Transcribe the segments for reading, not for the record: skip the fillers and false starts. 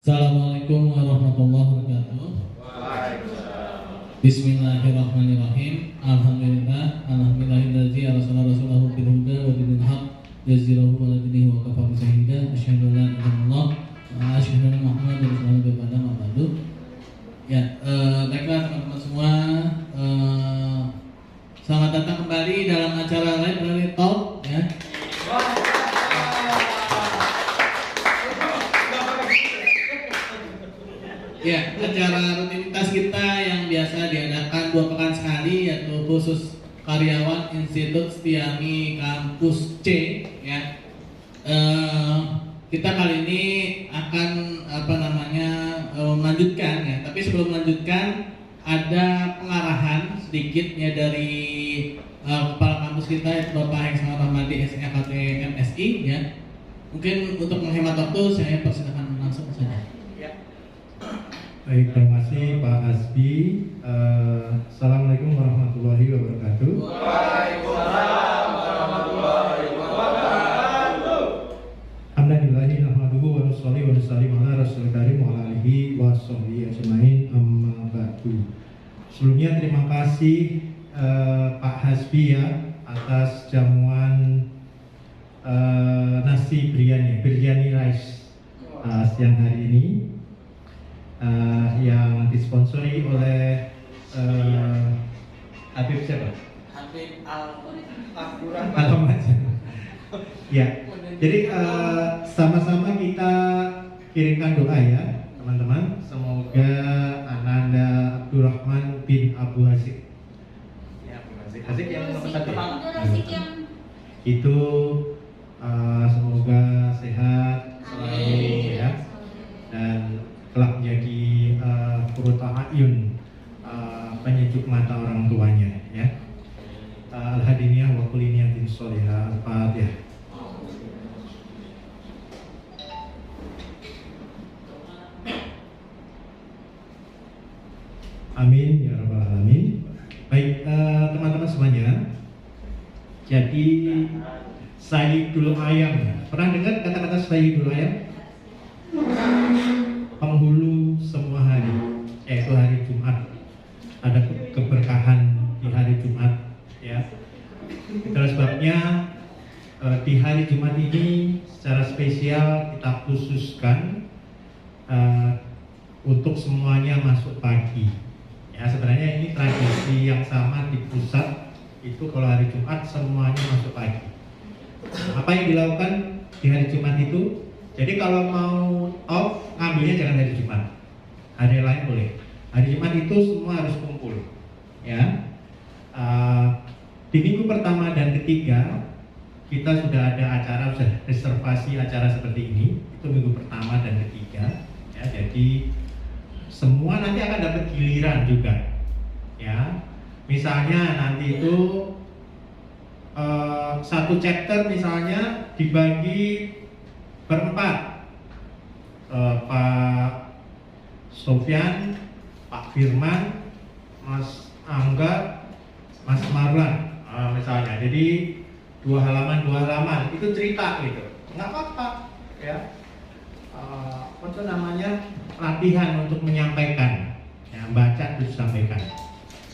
Assalamualaikum warahmatullahi wabarakatuh. Bismillahirrahmanirrahim. Alhamdulillahillazi arsala rasulahu bil huda wa dinil haq yazirahu ala dinihi wa kafa bi shahida asyhadu an la ilaha illallah wa asyhadu anna muhammadar rasulullah wa ba'du. Ya, baiklah teman-teman semua, selamat datang kembali dalam acara Library Talk ya. Ya, acara rutinitas kita yang biasa diadakan 2 pekan sekali, yaitu khusus karyawan Institut Setiami Kampus C ya. Kita kali ini akan melanjutkan ya, tapi sebelum melanjutkan ada pengarahan sedikit ya dari kepala kampus kita, yaitu Bapak Heksma Rahmadi SEKT MSI ya. Mungkin untuk menghemat waktu saya persilakan langsung saja. Baik, terima kasih Pak Hasbi. Assalamualaikum warahmatullahi wabarakatuh. Waalaikumsalam warahmatullahi wabarakatuh. Alhamdulillahi nahmaduhu wa nusalli wa nusallim ala rasulil karim wa ala alihi wa sahbihi ajmain, amma ba'du. Sebelumnya terima kasih Pak Hasbi ya atas jamuan nasi biryani rice siang hari ini. Yang disponsori oleh Habib siapa? Habib Al-Rahman. Ya, jadi sama-sama kita kirimkan doa ya teman-teman. Semoga Ananda Abdurrahman bin Abu Hasik, ya, Hasik yang nomor 1 ya? Itu semoga sehat selalu ya, dan telah menjadi qurrata a'yun, penyejuk mata orang tuanya ya. Al-hadiniyah wa kulli niyatin sholihah. Al-Fatihah. Amin ya rabbal alamin. Baik, teman-teman semuanya. Jadi Sayyidul Ayam, pernah dengar kata-kata Sayyidul Ayam? Penghulu semua hari, yaitu hari Jumat. Ada keberkahan di hari Jumat ya. Itulah sebabnya di hari Jumat ini secara spesial kita khususkan untuk semuanya masuk pagi ya. Sebenarnya ini tradisi yang sama di pusat, itu kalau hari Jumat semuanya masuk pagi. Apa yang dilakukan di hari Jumat itu? Jadi kalau mau off, ngambilnya jangan hari Jumat, hari lain boleh. Hari Jumat itu semua harus kumpul ya. Di minggu pertama dan ketiga kita sudah ada acara, sudah reservasi acara seperti ini. Itu minggu pertama dan ketiga ya. Jadi semua nanti akan dapat giliran juga ya. Misalnya nanti itu satu chapter misalnya dibagi berempat, Pak Sofyan, Pak Firman, Mas Angga, Mas Marlan, misalnya. Jadi 2 halaman itu cerita gitu, nggak apa-apa ya. Apa namanya, latihan untuk menyampaikan ya, baca terus sampaikan.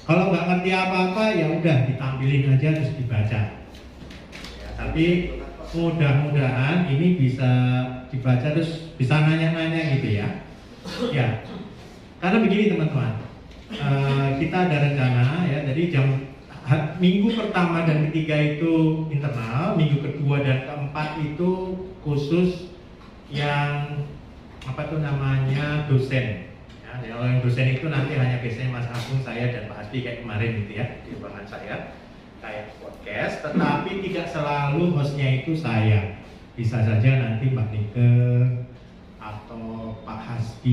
Kalau nggak ngerti apa-apa ya udah ditampilin aja terus dibaca ya, tapi mudah-mudahan ini bisa dibaca terus bisa nanya-nanya gitu ya. Ya, karena begini teman-teman, kita ada rencana ya. Jadi minggu pertama dan ketiga itu internal, minggu kedua dan keempat itu khusus yang dosen. Ya, kalau yang dosen itu nanti hanya biasanya Mas Agung, saya dan Pak Adi kayak kemarin gitu ya di ruangan saya. Kayak podcast, tetapi tidak selalu hostnya itu saya. Bisa saja nanti Mbak Nike atau Pak Hasbi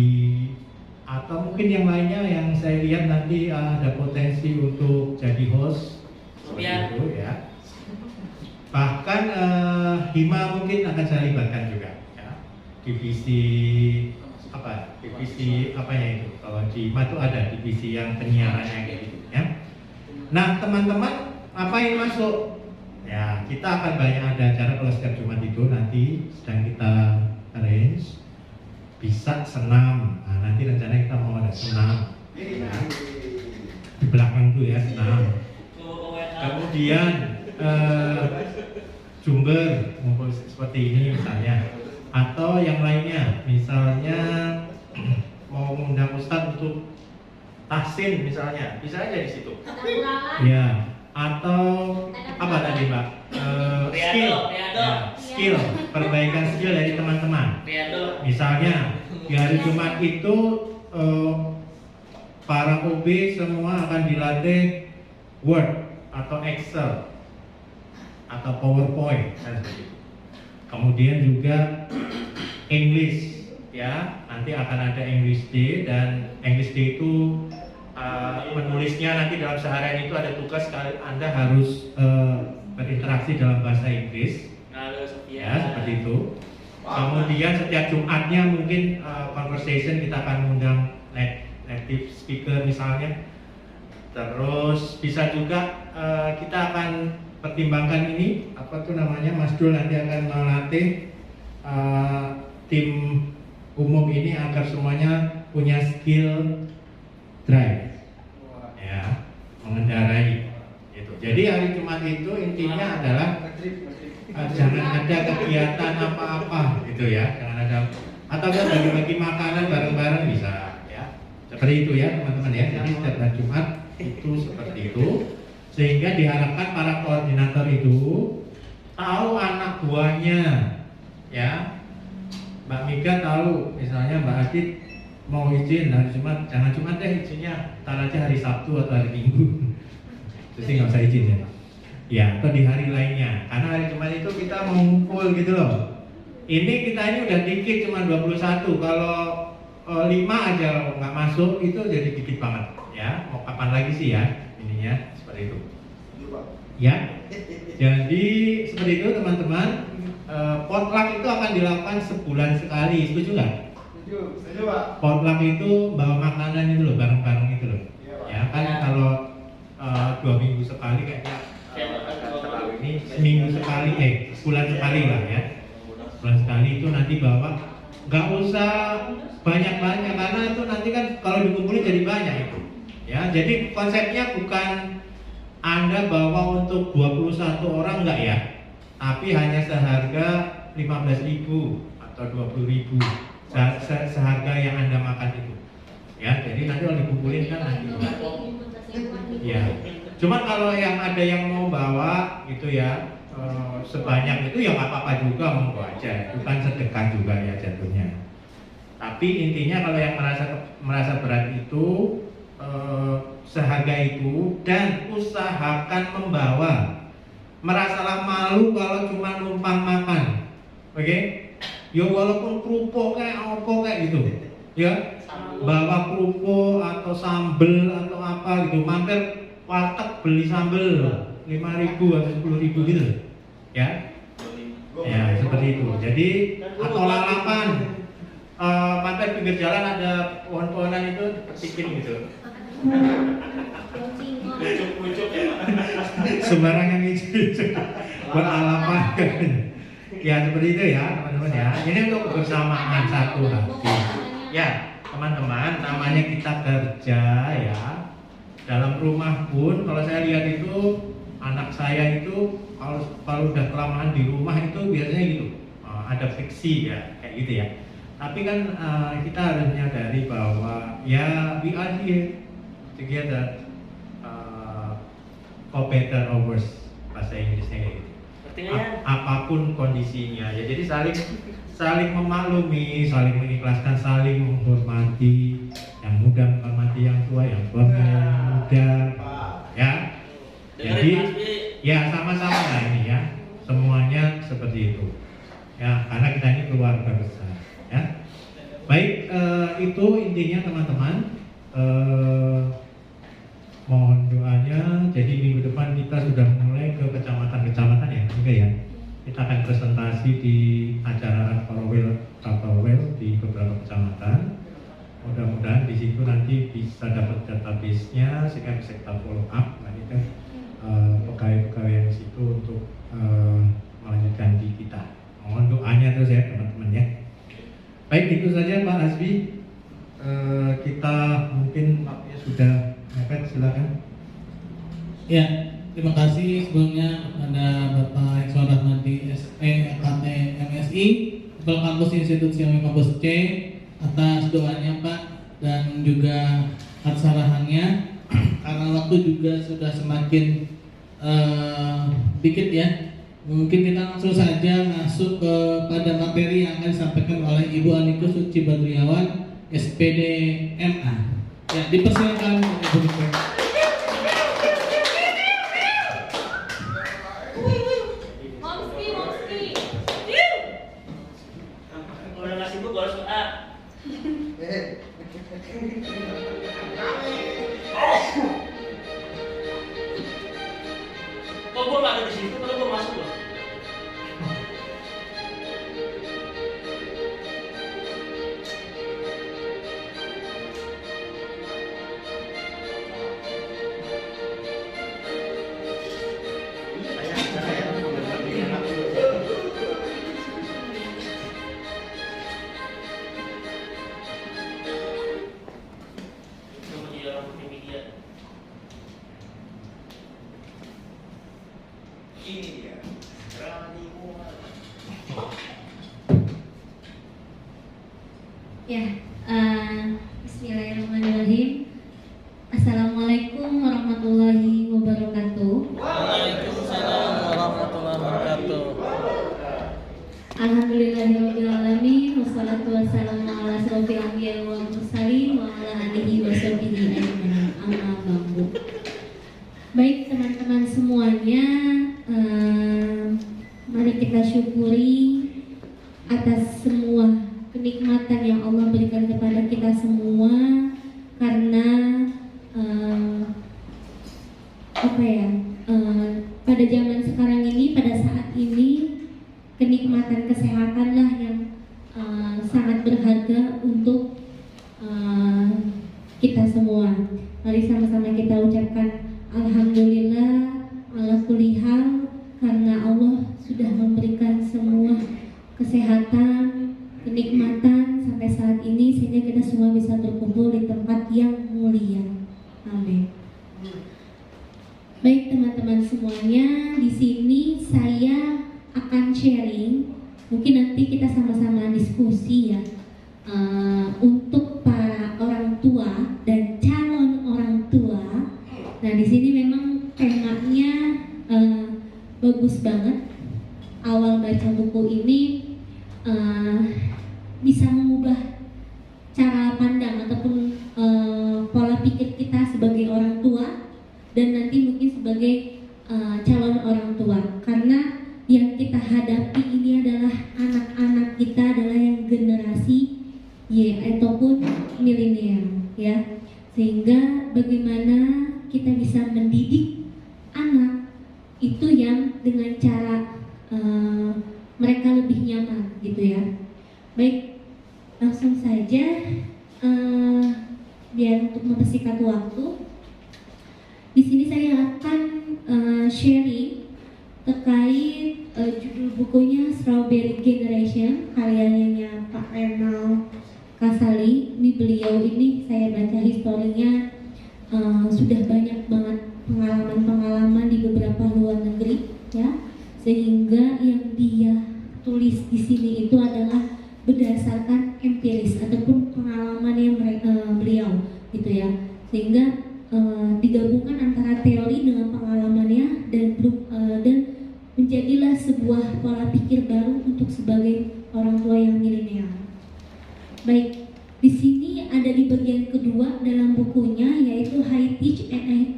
atau mungkin yang lainnya yang saya lihat nanti ada potensi untuk jadi host seperti itu ya. Bahkan Hima mungkin akan saya libatkan juga ya. Divisi apanya itu? Kalau di Hima itu ada divisi yang penyiarannya kayak gitu ya. Nah teman-teman apa yang masuk? Ya kita akan banyak ada acara kalau setiap Jumat itu nanti sedang kita arrange. Bisa senam, nah, nanti rencana kita mau ada senam ya. Di belakang itu ya senam. Kemudian Jumber ngumpul seperti ini misalnya, atau yang lainnya misalnya mau mengundang Ustadz untuk tahsin misalnya, bisa aja di situ ya. Atau apa tadi Mbak? Skill, perbaikan skill dari teman-teman. Misalnya di hari Jumat itu para OB semua akan dilatih Word atau Excel atau PowerPoint dan seperti itu. Kemudian juga English ya, nanti akan ada English Day, dan English Day itu menulisnya nanti dalam seharian itu ada tugas Anda harus berinteraksi dalam bahasa Inggris ya, seperti itu. Kemudian setiap Jumatnya mungkin conversation kita akan mengundang native speaker misalnya. Terus bisa juga kita akan pertimbangkan ini apa tuh namanya, Mas Dul nanti akan melatih tim umum ini agar semuanya punya skill drive ya, mengendarai gitu. Jadi hari Jumat itu intinya adalah jangan ada kegiatan apa-apa gitu ya, jangan ada, atau bagi-bagi makanan bareng-bareng bisa ya, seperti itu ya teman-teman ya. Jadi setiap hari Jumat itu seperti itu, sehingga diharapkan para koordinator itu tahu anak buahnya ya. Mbak Mika tahu misalnya Mbak Adit mau izin hari Jumat, jangan Jumat deh izinnya, ntar aja hari Sabtu atau hari Minggu. Terus nggak usah izin ya. Ya, atau di hari lainnya. Karena hari Jumat itu kita mau ngumpul gitu loh. Ini kita ini udah dikit cuma 21. Kalau 5 aja nggak masuk itu jadi dikit banget ya. Mau kapan lagi sih ya ininya, seperti itu. Ya. Jadi seperti itu teman-teman. Potluck itu akan dilakukan sebulan sekali. Setuju nggak? Setuju Pak. Potluck itu bawa makanan itu loh, bareng-bareng itu loh. Ya kan kalau 2 minggu sekali kayaknya terlalu ini, seminggu sekali sebulan sekali lah ya. Sebulan sekali itu nanti bawa, nggak usah banyak-banyak karena itu nanti kan kalau dikumpulin jadi banyak itu. Ya, jadi konsepnya bukan Anda bawa untuk 21 orang enggak ya, tapi hanya seharga 15.000 atau 20.000 seharga yang Anda makan itu. Ya, jadi nanti kalau dikumpulin kan nanti. Ya, cuma kalau yang ada yang mau bawa gitu ya sebanyak itu ya nggak apa-apa juga, monggo aja, itu kan sedekah juga ya jatuhnya. Tapi intinya kalau yang merasa berat itu seharga itu, dan usahakan membawa. Merasalah malu kalau cuma numpang makan, oke? Ya walaupun kerupuk kayak apa kayak gitu, ya bawa kerupuk atau sambel atau apa gitu, mampir warteg beli sambel 5.000 atau 10.000 gitu, ya, ya seperti itu. Jadi atau lalapan, mampir pinggir jalan ada pohon-pohonan itu petikin gitu. Pucuk ya, sembarangan itu buat lalapan. Ya seperti itu ya teman-teman ya. Ini untuk kebersamaan satu hati. Ya teman-teman, namanya kita kerja ya. Dalam rumah pun kalau saya lihat itu anak saya itu kalau udah kelamaan di rumah itu biasanya gitu, ada friksi ya kayak gitu ya. Tapi kan kita harus menyadari bahwa ya we are here together, for better or worse, bahasa Inggrisnya kayak gitu. Apapun kondisinya ya, jadi saling memaklumi, saling mengikhlaskan, saling menghormati, yang muda menghormati yang tua, yang tua yang muda ya. Jadi ya sama-sama lah ini ya, semuanya seperti itu ya, karena kita ini keluarga besar ya. Baik, itu intinya teman-teman, mohon doanya. Jadi minggu depan kita sudah mulai ke kecamatan-kecamatan ya, enggak ya? Kita akan presentasi di acara Well di beberapa kecamatan. Mudah-mudahan di situ nanti bisa dapat database-nya sehingga bisa kita follow up nanti kan pegawai-pegawai yang di situ untuk melanjutkan di kita. Mohon doanya terus ya teman-teman ya. Baik, itu saja Pak Hasbi. Kita mungkin waktunya sudah mepet, silakan. Ya, terima kasih sebelumnya kepada Bapak Heksawan Rahmadi SEKT MSI, Kepala Kampus Institut Siawi Kampus C, atas doanya Pak dan juga atas arahannya. Karena waktu juga sudah semakin dikit ya, mungkin kita langsung saja masuk kepada materi yang akan disampaikan oleh Ibu Aniko Suci Badriawan, SPD MA. Ya, dipersilakan Ibu Aniko. Udah nggak sibuk harus A. Kok gue nggak ada di situ, kalau gue masuk loh. Ini dia. Ya, bismillahirrahmanirrahim. Assalamualaikum warahmatullahi wabarakatuh. Waalaikumsalam warahmatullahi wabarakatuh. Alhamdulillahirabbil alamin, wassalatu wassalamu ala asrofil anbiya'i wal mursalin wa ala alihi washabihi ajmain. Amma ba'du. Baik teman-teman semuanya, mari kita syukuri atas semua kenikmatan yang Allah berikan kepada kita semua, karena pada zaman sekarang ini, pada saat ini, kenikmatan kesehatanlah yang sangat berharga untuk kita semua. Mari sama-sama kita ucapkan alhamdulillah ala kulli hal, karena Allah sudah memberikan semua kesehatan, kenikmatan sampai saat ini, sehingga kita semua bisa berkumpul di tempat yang mulia. Amin. Baik teman-teman semuanya, di sini saya akan sharing, mungkin nanti kita sama-sama diskusi ya, untuk para orang tua dan calon orang tua. Nah, di sini memang temanya bagus banget. Awal baca buku ini bisa mengubah cara pandang ataupun pola pikir kita sebagai orang tua dan nanti mungkin sebagai calon orang tua, karena yang kita hadapi ini adalah anak-anak kita adalah yang generasi Y ataupun milenial ya, sehingga bagaimana kita bisa mendidik anak itu yang dengan cara mereka lebih nyaman gitu ya. Baik, langsung saja biar untuk mempersingkat waktu, di sini saya akan sharing terkait judul bukunya Strawberry Generation, karyanya Pak Renal Kasali. Ini beliau ini saya baca historinya, sudah banyak banget pengalaman-pengalaman di beberapa luar negeri ya, sehingga yang dia tulis di sini itu adalah berdasarkan empiris ataupun pengalaman yang beliau gitu ya, sehingga digabungkan antara teori dengan pengalamannya dan menjadilah sebuah pola pikir baru untuk sebagai orang tua yang milenial. Baik, di sini ada di bagian kedua dalam bukunya, yaitu High Teach and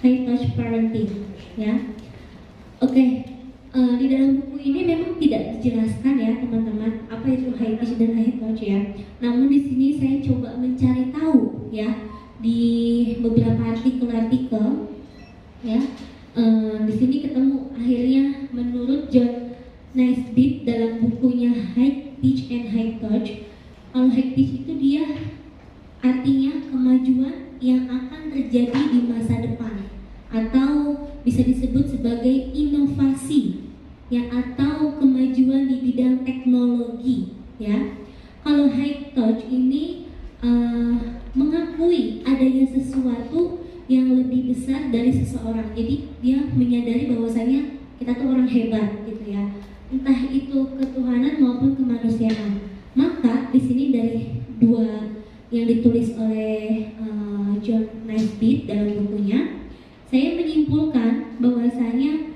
High Touch Parenting ya. Oke, di dalam buku ini memang tidak dijelaskan ya teman-teman apa itu High Teach dan High Touch ya. Namun di sini saya saya coba mencari tahu ya di beberapa artikel-artikel ya, di sini ketemu akhirnya menurut John Naisbitt dalam bukunya High Pitch and High Touch. Kalau high pitch itu dia artinya kemajuan yang akan terjadi di masa depan, atau bisa disebut sebagai inovasi ya, atau kemajuan di bidang teknologi ya. Kalau high touch ini mengakui adanya sesuatu yang lebih besar dari seseorang. Jadi dia menyadari bahwasanya kita tuh orang hebat gitu ya, entah itu ketuhanan maupun kemanusiaan. Maka di sini dari dua yang ditulis oleh John Naisbitt dalam bukunya, saya menyimpulkan bahwasanya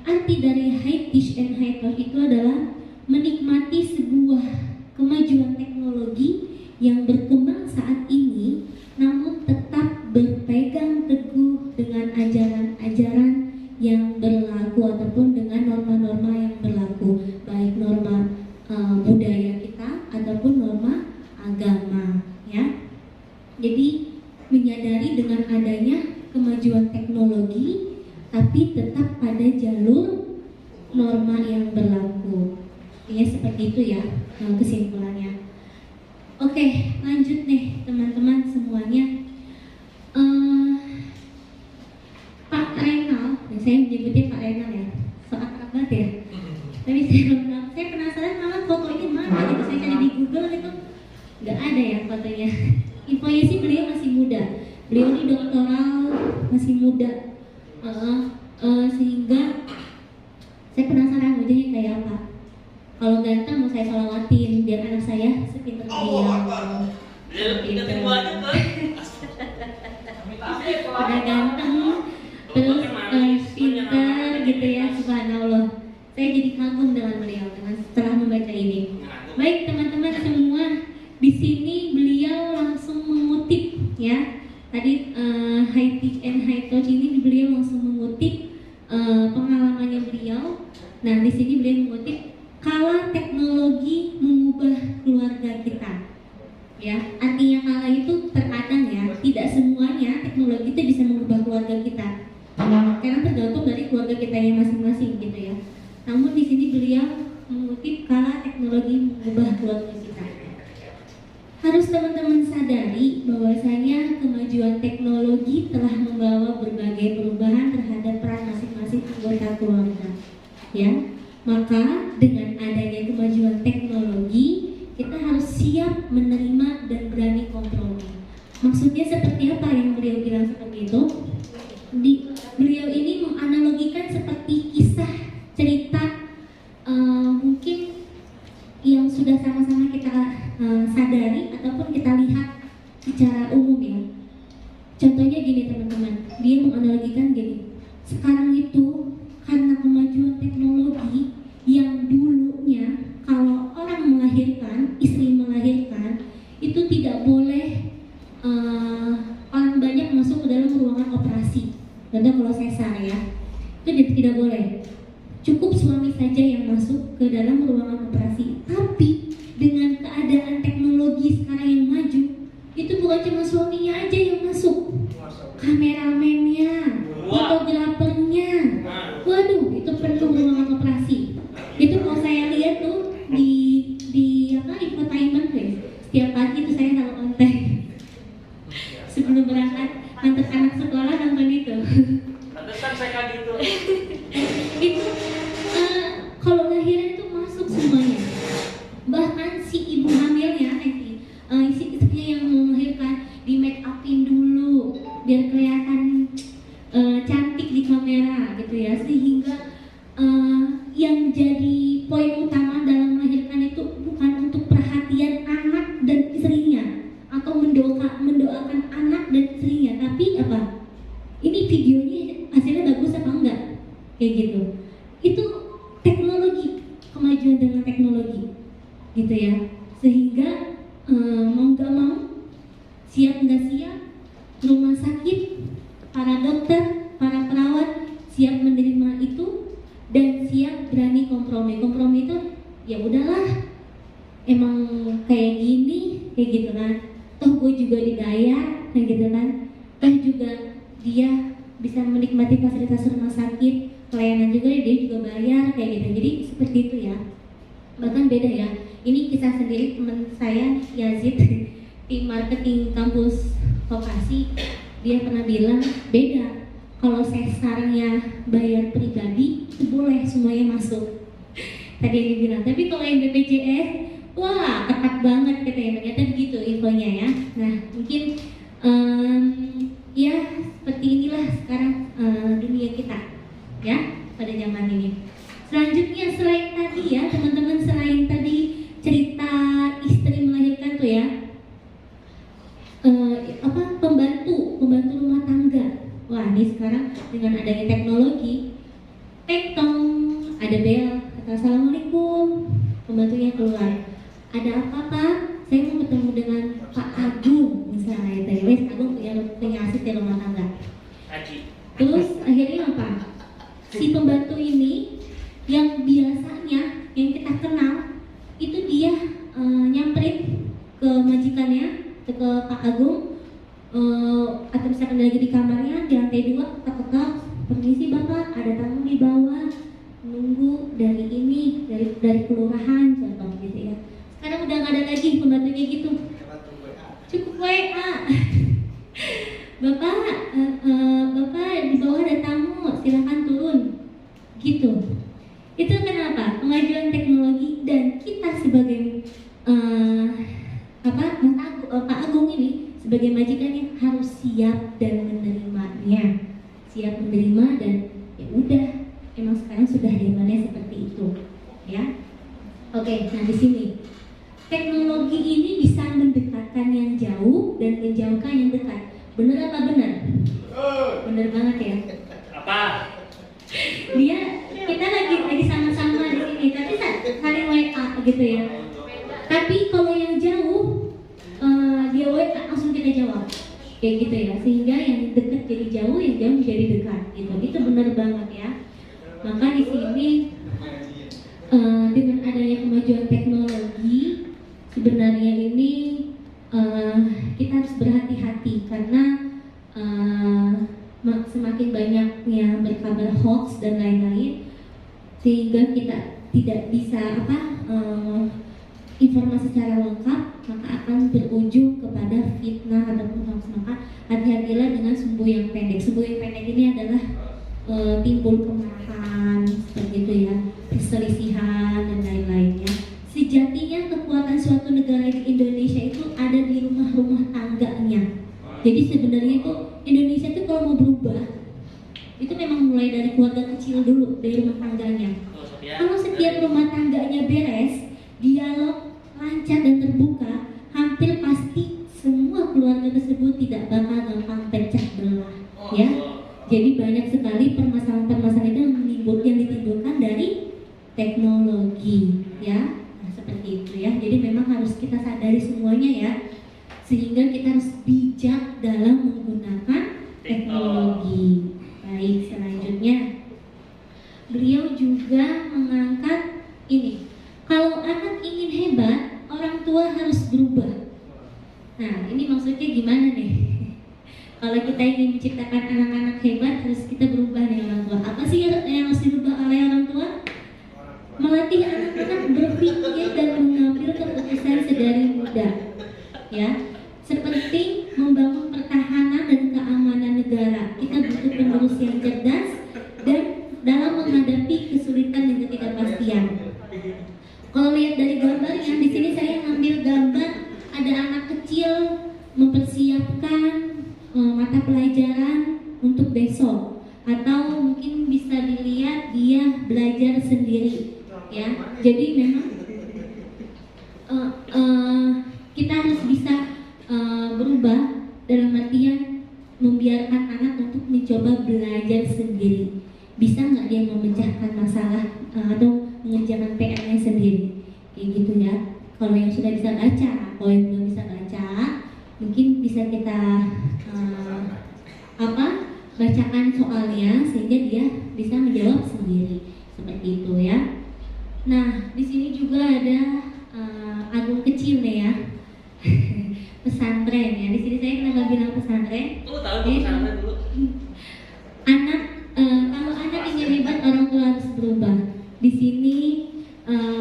arti dari high pitch and high touch itu adalah menikmati sebuah kemajuan teknologi yang berkembang saat ini, namun tetap berpegang teguh dengan ajaran-ajaran yang berlaku ataupun dengan norma-norma yang berlaku, baik norma budaya kita ataupun norma agama ya. Jadi menyadari dengan adanya kemajuan teknologi tapi tetap pada jalur norma yang berlaku. Ya seperti itu ya kesimpulannya. Oke, lanjut nih teman-teman semuanya. Pak Renal, saya menyebutnya Pak Renal ya, so akrab banget ya. Tapi saya penasaran malah foto ini mana gitu, saya cari di Google gitu, nggak ada ya fotonya. Infonya sih beliau masih muda, beliau ini doktoral masih muda, sehingga saya penasaran wajahnya kayak apa. Kalau ganteng mau saya solawatin biar anak saya sepinter beliau. Ingetin gua aja kan. Udah ganteng, terus pintar gitu ya, subhanallah. Saya jadi kagum dengan beliau setelah membaca ini. Baik teman-teman semua, di sini beliau langsung mengutip ya. Tadi high pitch and high touch ini beliau langsung mengutip pengalamannya beliau. Nah di sini beliau mengutip kala teknologi mengubah keluarga kita. Ya, artinya kala itu terkadang ya, tidak semuanya teknologi itu bisa mengubah keluarga kita. Karena tergantung dari keluarga kita yang masing-masing gitu ya. Namun di sini beliau mengutip kala teknologi mengubah keluarga kita. Harus teman-teman sadari bahwasanya kemajuan teknologi telah membawa berbagai perubahan terhadap peran masing-masing anggota keluarga. Ya, maka dengan adanya kemajuan teknologi, kita harus siap menerima dan berani kompromi. Maksudnya seperti apa yang beliau bilang seperti itu? Beliau ini menganalogikan seperti kisah cerita mungkin yang sudah sama-sama kita sadari ataupun kita lihat secara umum ya. Contohnya gini teman-teman, dia menganalogikan gini. Sekarang itu karena kemajuan teknologi yang dulunya kalau orang melahirkan, istri melahirkan itu tidak boleh orang banyak masuk ke dalam ruangan operasi. Contoh kalau sesar ya, itu tidak boleh. Cukup suami saja yang masuk ke dalam ruangan operasi. Tapi dengan keadaan teknologi sekarang yang maju, itu bukan cuma suaminya aja yang masuk, kameramennya, fotografernya. Waduh, itu perlu ruangan operasi. Itu kalau saya lihat tuh di infotainment guys. Setiap pagi itu saya kalau konten sebelum berangkat antar anak sekolah nonton itu. Pantesan saya kaget itu. Itu kalau lahiran itu masuk semuanya. Bahkan si ibu hamilnya si istrinya yang melahirkan di make upin dulu biar kelihatan cantik di kamera gitu ya, sehingga yang jadi poin utama dalam melahirkan itu bukan untuk perhatian anak dan istrinya atau mendoakan anak dan istrinya, tapi apa? Ini videonya hasilnya bagus apa enggak? Kayak gitu. Itu teknologi, kemajuan dengan teknologi gitu ya, sehingga mau gak mau, siap nggak siap, rumah sakit, para dokter, para perawat siap menerima itu dan siap berani kompromi. Kompromi itu ya udahlah, emang kayak gini kayak gitu kan. Toh gue juga dibayar kayak gitu kan. Toh juga dia bisa menikmati fasilitas rumah sakit, pelayanan juga dia juga bayar kayak gitu. Jadi seperti itu ya. Bahkan beda ya. Ini kisah sendiri teman saya Yazid tim marketing kampus vokasi, dia pernah bilang beda. Kalau sesarnya bayar pribadi itu boleh semuanya masuk. Tadi dia bilang, tapi kalau yang BPJS, wah ketat banget katanya. Ternyata begitu infonya ya. Nah mungkin ya seperti inilah sekarang dunia kita ya pada zaman ini. Selanjutnya selain tadi ya teman-teman, selain tadi cerita istri melahirkan tuh ya, pembantu rumah tangga. Wah ini sekarang dengan adanya teknologi, tong ada bel, kata assalamualaikum, pembantunya keluar. Ada apa Pak? Saya mau bertemu dengan Pak Agung misalnya, wes Agung punya asisten rumah tangga. Terus akhirnya apa? Si pembantu ini yang biasanya yang kita kenal itu dia nyamperin ke majikannya, ke Pak Agung, atau misalkan lagi di kamarnya di lantai 2 ketok-ketok, permisi Bapak, ada tamu di bawah nunggu dari ini, dari kelurahan contoh gitu ya. Sekarang udah nggak ada lagi pembantunya gitu, cukup WA. Bapak, Bapak di bawah ada tamu, silakan turun gitu. Itu kenapa? Pengajuan teknologi, dan kita sebagai Pak Agung ini sebagai majikannya harus siap dan menerimanya, siap menerima, dan ya udah, emang sekarang sudah zamannya seperti itu, ya. Oke, nah di sini teknologi ini bisa mendekatkan yang jauh dan menjauhkan yang dekat. Bener apa benar? Bener banget ya. Apa? Kita lagi sama-sama di sini, tapi saling WA gitu ya. Tapi kalau yang jauh, dia WA langsung kita jawab, kayak gitu ya. Sehingga yang dekat jadi jauh, yang jauh jadi dekat, gitu. Itu benar banget ya. Maka di sini dengan adanya kemajuan teknologi, sebenarnya ini kita harus berhati-hati karena semakin banyaknya berkabar hoax dan lain-lain, sehingga kita tidak bisa informasi secara lengkap, maka akan berujung kepada fitnah ataupun hoax. Maka hati-hatilah dengan sumbu yang pendek. Sumbu yang pendek ini adalah timbul kemarahan seperti itu ya, perselisihan dan lain-lainnya. Sejatinya kekuatan suatu negara di Indonesia itu ada di rumah-rumah tangganya. Jadi sebenarnya itu Indonesia itu kalau mau berubah itu memang mulai dari keluarga kecil dulu, dari rumah tangganya. Kalau setiap rumah tangganya beres, dialog lancar dan terbuka, hampir pasti semua keluarga tersebut tidak bakal gampang pecah belah, ya. Jadi banyak sekali permasalahan-permasalahan itu yang ditimbulkan dari teknologi, ya. Nah, seperti itu ya. Jadi memang harus kita sadari semuanya ya, sehingga kita harus bijak dalam menggunakan teknologi. Baik, selanjutnya beliau juga mengangkat ini. Kalau anak ingin hebat, orang tua harus berubah. Nah, ini maksudnya gimana nih? Kalau kita ingin menciptakan anak-anak hebat, harus kita berubah nih orang tua. Apa sih yang harus dirubah oleh orang tua? Melatih anak-anak berpikir dan mengambil keputusan sedari muda. Ya, seperti membangun pertahanan dan keamanan negara. Kita butuh penerus yang cerdas dan dalam menghadapi kesulitan dan ketidakpastian. Kalau lihat dari gambarnya, di sini saya ngambil gambar ada anak kecil mempersiapkan mata pelajaran untuk besok, atau mungkin bisa dilihat dia belajar sendiri, ya. Jadi memang kita harus bisa berubah dalam artian membiarkan anak untuk mencoba belajar sendiri. Bisa nggak dia memecahkan masalah atau mengerjakan PR-nya sendiri, kayak gitu ya. Kalau yang sudah bisa baca, kalau yang belum bisa baca, mungkin bisa kita bacakan soalnya sehingga dia bisa menjawab sendiri, seperti itu ya. Nah, di sini juga ada Agung kecil nih ya. pesantren ya. Di sini saya kenapa bilang pesantren? Lu tahu gue pesantren dulu. Anak kalau anak ingin hebat, orang tua harus berubah. Di sini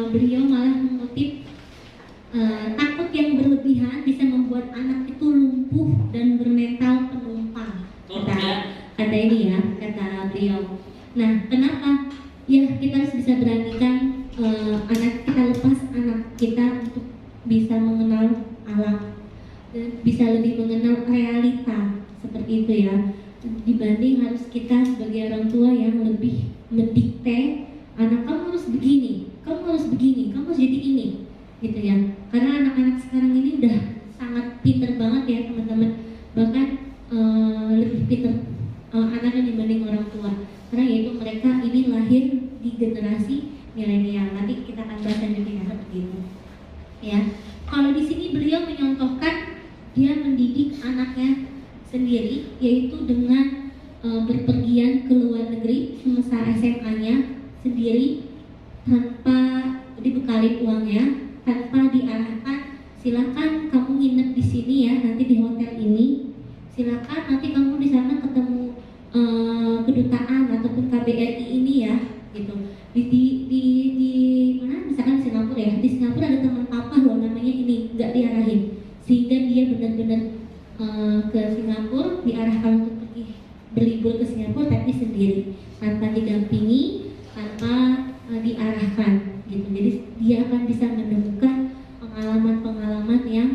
beliau malah mengutip takut yang berlebihan bisa membuat anak itu lumpuh dan bermental penumpang. Kata ini ya, kata beliau. Nah, kenapa? Ya, kita harus bisa beranikan anak kita, lepas anak kita untuk bisa mengenal alam dan bisa lebih mengenal realita seperti itu ya, dibanding harus kita sebagai orang tua yang lebih mendikte anak, kamu harus begini, kamu harus begini, kamu harus jadi ini gitu ya. Karena anak-anak sekarang ini udah sangat pinter banget ya teman-teman, bahkan lebih pinter anaknya dibanding orang tua, karena yaitu mereka ini lahir di generasi milenial. Nanti kita akan bahas lanjutnya seperti itu ya. Kalau di sini beliau menyontohkan dia mendidik anaknya sendiri, yaitu dengan berpergian ke luar negeri semasa SMA-nya sendiri tanpa dibekali uangnya, tanpa diarahkan silakan kamu nginep di sini ya, nanti di hotel ini, silakan nanti kamu di sana ketemu kedutaan ataupun KBRI ini ya gitu. Di mana misalkan Singapura ya, di Singapura ada teman papa loh namanya ini, nggak diarahin, sehingga dia benar-benar ke Singapura, diarahkan untuk pergi berlibur ke Singapura tapi sendiri, tanpa didampingi, tanpa diarahkan gitu. Jadi dia akan bisa menemukan pengalaman-pengalaman yang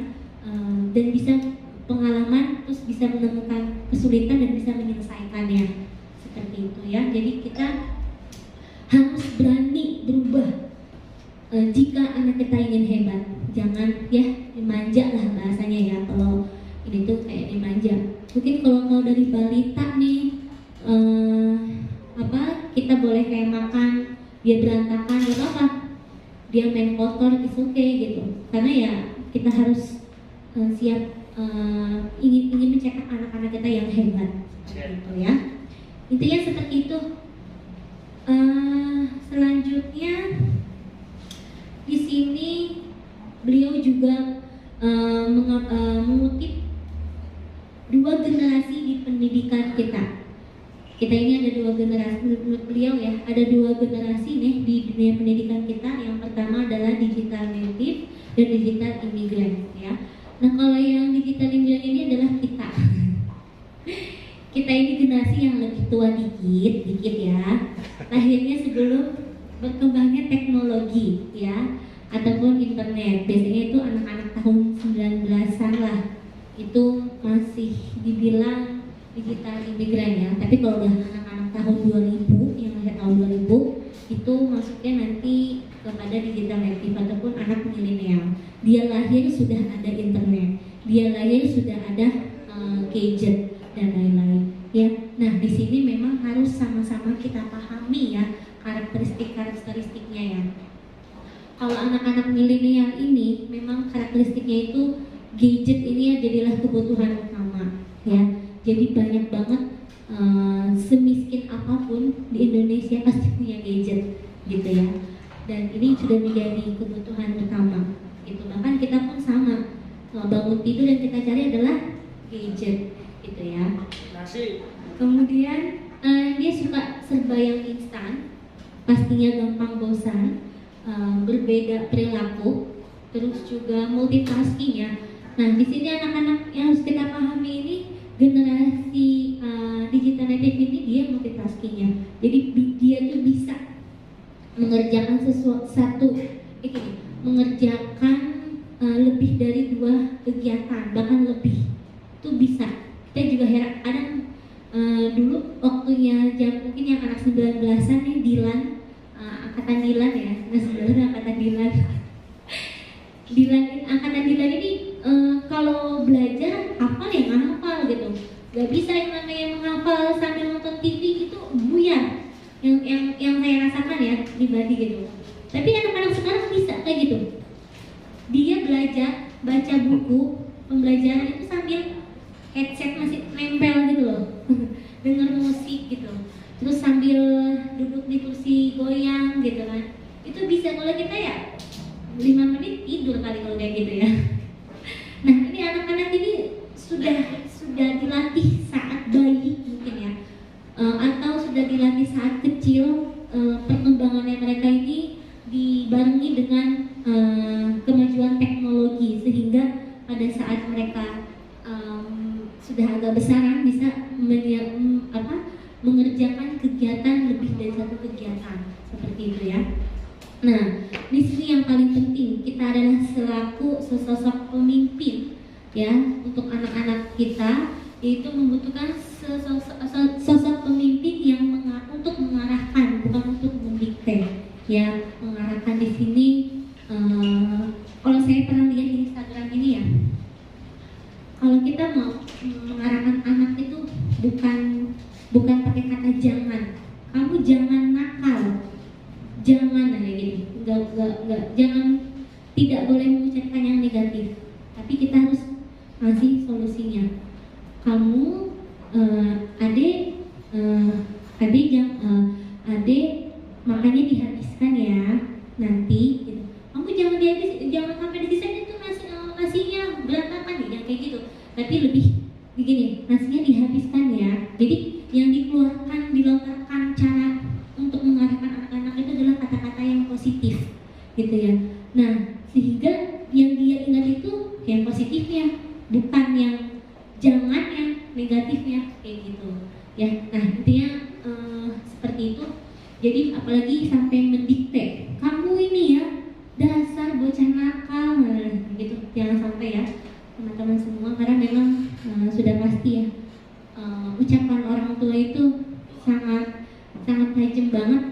dan bisa pengalaman, terus bisa menemukan kesulitan dan bisa menyelesaikannya seperti itu ya. Jadi kita harus berani berubah jika anak kita ingin hebat. Jangan ya dimanja lah bahasanya ya, kalau ini tuh kayak dimanja. Mungkin kalau dari balita nih kita boleh kayak makan dia berantakan gak apa-apa, dia main kotor is okay gitu, karena ya kita harus siap ingin mencetak anak-anak kita yang hebat seperti itu ya. Intinya seperti itu. Selanjutnya di sini beliau juga mengutip dua generasi di pendidikan kita. Kita ini ada dua generasi menurut beliau ya, ada dua generasi nih di dunia pendidikan kita. Yang pertama adalah digital native dan digital immigrant ya. Nah, kalau yang digital immigrant ini adalah kita. Kita ini generasi yang lebih tua dikit ya. Lahirnya sebelum berkembangnya teknologi ya, ataupun internet. Biasanya itu anak-anak tahun 19-an lah. Itu masih dibilang digital imigran ya. Tapi kalau udah anak-anak tahun 2000, yang lahir tahun 2000, itu masuknya nanti kepada digital native ataupun anak milenial. Dia lahir sudah ada internet, dia lahir sudah ada gadget dan lain-lain ya. Nah, di sini memang harus sama-sama kita pahami ya karakteristiknya ya. Kalau anak-anak milenial ini memang karakteristiknya itu gadget ini jadilah kebutuhan utama ya. Jadi banyak banget semiskin apapun di Indonesia pasti punya gadget gitu ya. Dan ini sudah menjadi kebutuhan utama gitu. Bahkan kita pun sama, bangun tidur yang kita cari adalah gadget gitu ya. Kemudian dia suka serba yang instan, pastinya gampang bosan, berbeda perilaku, terus juga multitasking ya. Nah, di sini anak-anak yang harus kita pahami ini generasi digital native ini dia multitaskingnya. Jadi dia tuh bisa mengerjakan mengerjakan lebih dari 2 kegiatan, bahkan lebih. Itu bisa. Kita juga heran kadang dulu waktunya mungkin yang anak 19-an nih, Dilan, angkatan Dilan ya, sebenarnya angkatan Dilan. Angkatan Dilan ini kalau belajar hafal ya nggak hafal gitu, nggak bisa yang namanya menghafal sambil nonton TV itu buyar. Yang saya rasakan ya pribadi gitu. Tapi anak-anak sekarang bisa kayak gitu. Dia belajar baca buku pembelajaran itu sambil headset masih nempel gitu loh, denger musik gitu. Terus sambil duduk di kursi goyang gitu kan. Itu bisa. Kalau kita ya 5 menit tidur kali kalau kayak gitu ya. Nah, ini anak-anak sudah dilatih saat bayi mungkin ya, atau sudah dilatih saat kecil, perkembangannya mereka ini dibarengi dengan kemajuan teknologi, sehingga pada saat mereka sudah agak besaran bisa mengerjakan kegiatan lebih dari satu kegiatan seperti itu ya. Nah, di sini yang paling penting kita adalah selaku sosok pemimpin ya untuk anak-anak kita, yaitu membutuhkan sosok pemimpin yang untuk mengarahkan, bukan untuk mendikte ya. Mengarahkan di sini, kalau saya pernah lihat di Instagram ini ya, kalau kita mau mengarahkan anak itu bukan pakai kata jangan, kamu jangan nakal, jangan kayak gini, enggak, jangan, tidak boleh mengucapkan yang negatif, tapi kita harus ngasih solusinya. Kamu adik makanya dihabiskan ya nanti gitu. Kamu jangan jangan sampai dihabiskan itu nasinya berantakan nih, yang kayak gitu. Tapi lebih begini, nasinya dihabiskan ya. Jadi yang dikeluarkan, dilontarkan cara untuk mengarahkan anak-anak itu adalah kata-kata yang positif gitu ya. Nah, sehingga yang dia ingat itu yang positifnya, bukan yang jangan yang negatifnya kayak gitu ya. Nah, intinya seperti itu. Jadi apalagi sampai mendikte, kamu ini ya dasar bocah nakal gitu, jangan sampai ya teman-teman semua, karena memang sudah pasti ya ucapan orang tua itu sangat tajam banget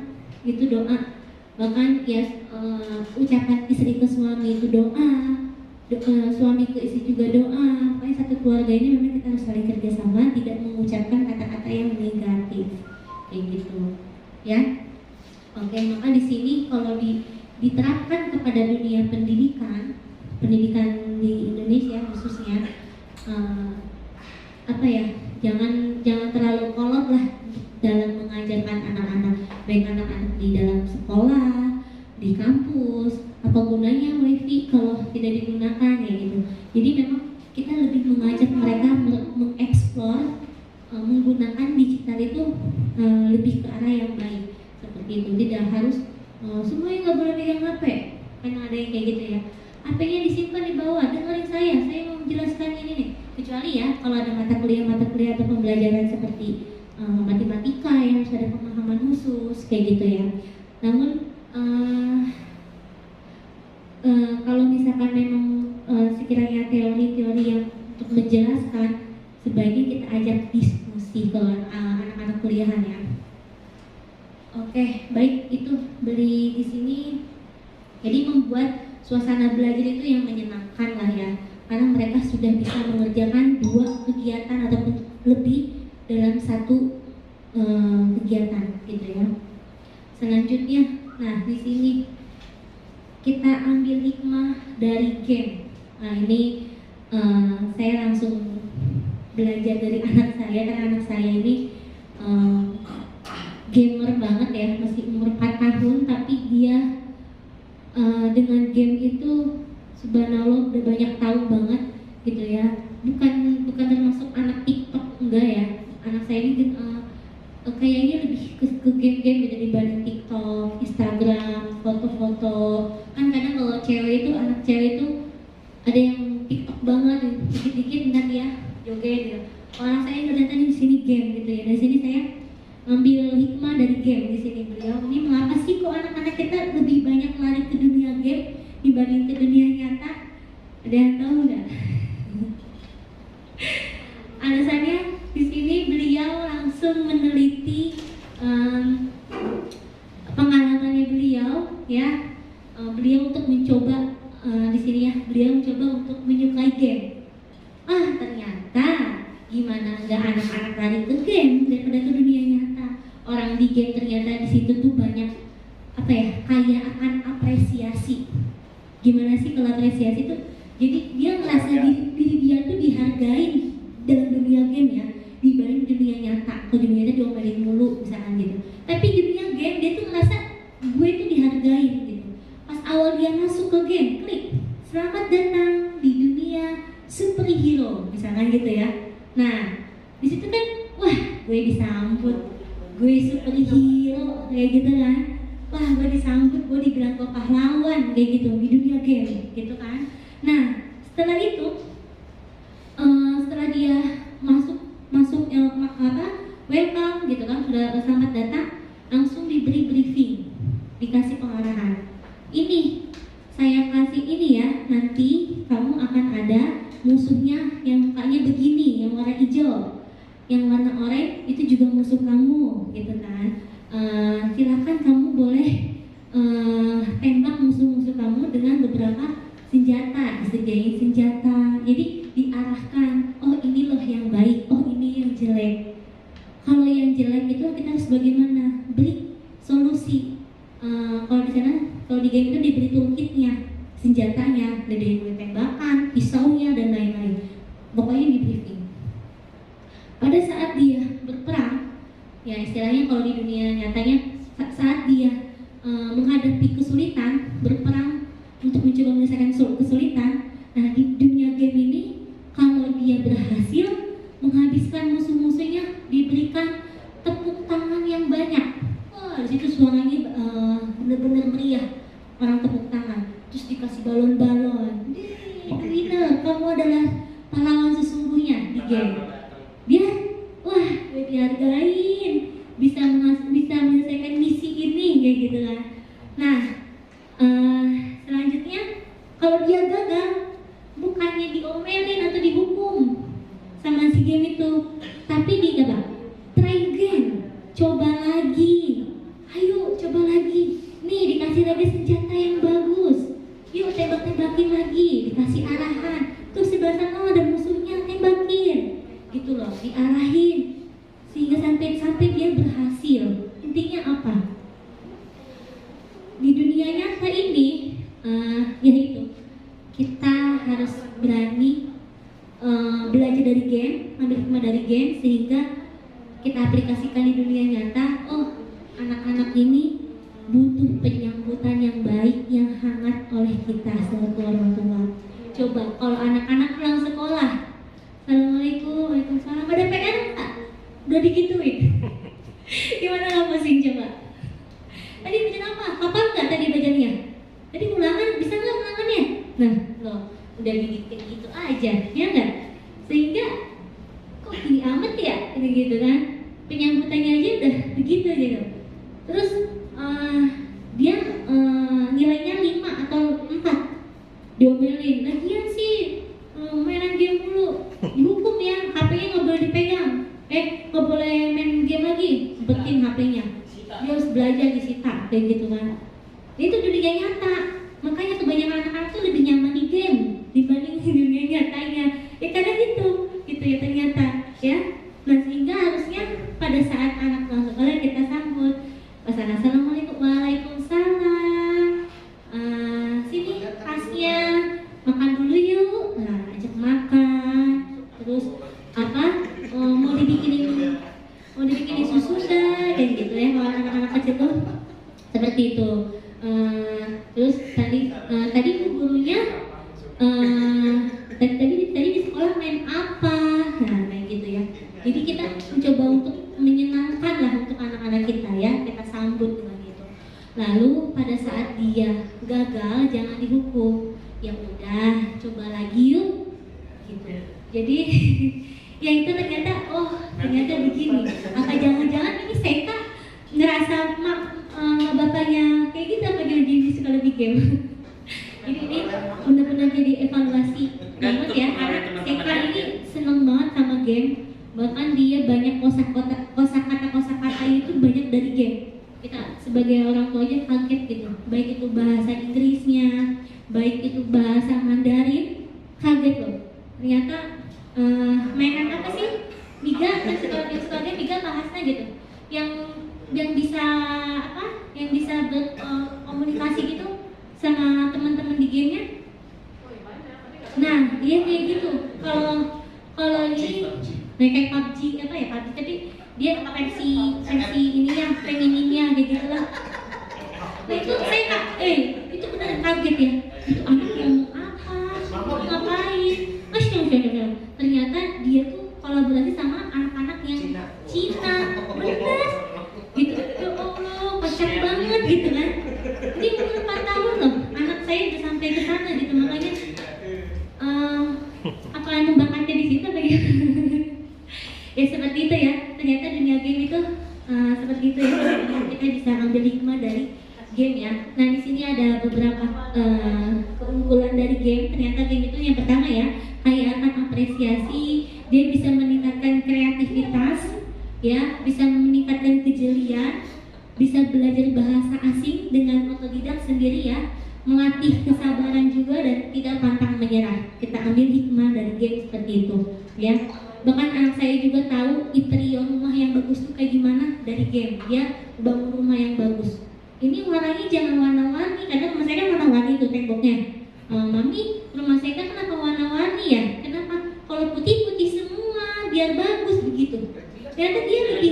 gitu, doa. Bahkan ya ucapan istri ke suami itu doa, suami ke istri juga doa. Pokoknya satu keluarga ini memang kita harus saling kerjasama, tidak mengucapkan kata-kata yang negatif kayak gitu ya. Oke, maka di sini kalau diterapkan kepada dunia pendidikan di Indonesia khususnya, jangan terlalu kolot lah dalam mengajarkan anak-anak, baik anak-anak di dalam sekolah, di kampus. Apa gunanya wifi kalau tidak digunakan ya gitu. Jadi memang kita lebih mengajak mereka mengeksplor, menggunakan digital itu lebih ke arah yang baik seperti itu. Tidak harus semuanya nggak boleh pegang HP, kan ada yang kayak gitu ya. HP-nya disimpan di bawah, dengerin saya mau menjelaskan ini nih. Kecuali ya kalau ada mata kuliah atau pembelajaran seperti matematika yang harus ada pemahaman khusus kayak gitu ya. Namun kalau misalkan memang sekiranya teori-teori yang untuk menjelaskan, sebaiknya kita ajak diskusi ke anak-anak kuliahan ya. Oke, baik, itu beli di sini. Jadi membuat suasana belajar itu yang menyenangkan lah ya, karena mereka sudah bisa mengerjakan 2 kegiatan ataupun lebih dalam satu kegiatan gitu ya. Selanjutnya, nah di sini kita ambil hikmah dari game. Nah ini saya langsung belajar dari anak saya, karena anak saya ini gamer banget ya, masih umur 4 tahun, tapi dia dengan game itu subhanallah udah banyak tahu banget gitu ya. Bukan termasuk anak TikTok, enggak ya. Anak saya ini kayaknya lebih ke game-game gitu dibanding TikTok, Instagram, foto-foto. Kan kadang kalau cewek itu, anak cewek itu ada yang TikTok banget, dikit-dikit minta dia joget gitu. Kalau anak saya ternyata di sini game gitu ya. Dari sini saya ngambil hikmah dari game di sini. Beliau ini mengapa sih kok anak-anak kita lebih banyak lari ke dunia game dibanding ke dunia nyata? Ada yang tahu nggak? Alasannya di sini beliau langsung meneliti pengalamannya beliau ya. Beliau untuk mencoba di sini ya, beliau mencoba untuk menyukai game. Ternyata gimana nggak anak-anak lari ke game daripada ke dunia nyata. Orang di game ternyata di situ tuh banyak kaya akan apresiasi. Gimana sih kalau apresiasi tuh? Jadi dia ngerasa diri dia tuh dihargai dalam dunia game ya, dibanding dunia nyata. Kalau dunia nyata diomelin mulu misalkan gitu. Tapi di dunia game dia tuh ngerasa gue tuh dihargai gitu. Pas awal dia masuk ke game, klik, selamat datang di dunia superhero. superhero misalkan gitu ya. Nah di situ kan wah gue disambut, gue superhero kayak gitu kan. Wah gue disambut, gue dibilang kok pahlawan kayak gitu di dunia game gitu kan. Nah setelah itu setelah dia masuk welcome gitu kan, sudah selamat datang, langsung diberi briefing, dikasih pengarahan. Ini saya kasih ini ya, nanti kamu akan ada musuhnya yang mukanya begini, yang warna hijau, yang warna oranye itu juga musuh kamu gitu kan. Silakan kamu boleh tembak musuh-musuh kamu dengan beberapa senjata, disediain senjata. Jadi diarahkan, oh ini loh yang baik, oh ini yang jelek. Kalau yang jelek itu kita harus bagaimana? Beri solusi. Kalau di sana, kalau di game itu diberi toolkitnya, senjatanya, diberi tembakan, pisaunya dan lain-lain. Pokoknya di briefing. Pada saat dia berperang, ya istilahnya kalau di dunia nyatanya, saat dia menghadapi kesulitan, berperang untuk mencoba menyelesaikan kesulitan. Nah di dunia game ini, kalau dia berhasil menghabiskan musuh-musuhnya, diberikan tepuk tangan yang banyak. Wah, di situ suaranya benar-benar meriah, orang tepuk tangan. Terus dikasih balon-balon. Winner, kamu adalah pahlawan sesungguhnya di game. Dia, wah, gue dihargain, bisa menyelesaikan misi ini kayak gitu kan. Nah, selanjutnya kalau dia gagal, bukannya diomelin atau dihukum sama si game itu, tapi di apa? Try again, coba lagi, ayo coba lagi, nih dikasih lagi senjata yang bagus, yuk tembak-tembakin lagi, dikasih arahan, tuh sebelah sana ada musuhnya, tembakin, gitu loh, diarahin, sehingga sampai dia berhasil. Intinya apa? Di dunia nyata ini, yaitu kita harus berani belajar dari game, ambil hikmah dari game, sehingga kita aplikasikan di dunia nyata. Oh, anak-anak ini butuh penyambutan yang baik, yang hangat oleh kita selaku orang tua. Coba kalau anak-anak pulang sekolah, assalamualaikum, waalaikumsalam, ada PR nggak? Udah digituin. Gimana nggak pusing coba? Tadi belajar apa? Hafal nggak tadi belajarnya? Tadi ulangan, bisa nggak ulangannya? Nah, loh, udah didikin gitu aja, ya nggak? Sehingga kok gini amat ya, gitu kan? Penyambutannya aja udah begitu gitu. Terus dia nilainya 5 atau 4, diomelin. Lagian sih mainan game dulu, dihukum ya, HP-nya nggak boleh dipegang, nggak boleh main game lagi, sebutin HP-nya. Dia harus belajar disita, kayak gitu kan. Itu dunia nyata. Makanya kebanyakan anak-anak tuh lebih nyaman di game dibanding di dunia nyatanya. Ya karena gitu ya ternyata ya. Nah sehingga harusnya pada saat anak pulang sekolah kita sambut, assalamualaikum, waalaikumsalam. Sini tasnya, makan dulu yuk. Nah ajak makan. Terus apa? Mau dibikinin susu dah, kayak gitu ya. Kalau anak-anak kecil tuh seperti itu. Terus tadi gurunya tadi di sekolah main apa, nah kayak gitu ya. Jadi kita mencoba untuk menyenangkan lah untuk anak-anak kita ya, kita sambut dengan gitu. Lalu pada saat dia gagal jangan dihukum, ya udah coba lagi yuk gitu. Jadi ya itu ternyata ternyata begini. Apa jangan-jangan ini Seka ngerasa bapaknya kayak gitu apa jadi suka lebih game. ini benar-benar jadi evaluasi banget ya, karena Seka ini seneng banget sama game. Bahkan dia banyak kosakata itu banyak dari game. Kita sebagai orang tua aja kaget gitu, baik itu bahasa Inggrisnya, baik itu bahasa Mandarin, kaget loh. Ternyata mainan apa sih? Miga, yang sebagai Miga bahasnya gitu, yang bisa apa? Yang bisa berkomunikasi gitu sama teman-teman di gamenya. Nah, dia kayak gitu. Kalau ini kayak PUBG apa ya PUBG, tapi dia versi ininya femininnya kayak gitu lah. Nah itu saya itu benar kaget ya. Itu anak yang mau apa? Mau ngapain? ternyata dia tuh kolaborasi sama anak-anak yang Cina, bener gitu. Ya Allah, kocak banget gitu kan. Ini umur 4 tahun loh, anak saya udah sampai ke sana gitu. Makanya apakah bakatnya di situ bagaimana? Ya seperti itu ya, ternyata dunia game itu seperti itu ya. Kita bisa ambil hikmah dari game ya. Nah di sini ada beberapa keunggulan dari game. Ternyata game itu yang pertama ya, kaya akan apresiasi. Dia bisa meningkatkan kreativitas, ya, bisa meningkatkan kejelian, bisa belajar bahasa asing dengan otodidak sendiri ya, melatih kesabaran juga dan tidak pantang menyerah. Kita ambil hikmah dari game seperti itu, ya. Bahkan anak saya juga tahu interior rumah yang bagus tuh kayak gimana dari game. Dia bangun rumah yang bagus. Ini warnanya jangan warna-warni, karena rumah saya kan warna-warni tuh temboknya. Mami, rumah saya kan kenapa warna-warni ya? Kenapa? Kalau putih-putih semua, biar bagus begitu. Ternyata dia lebih.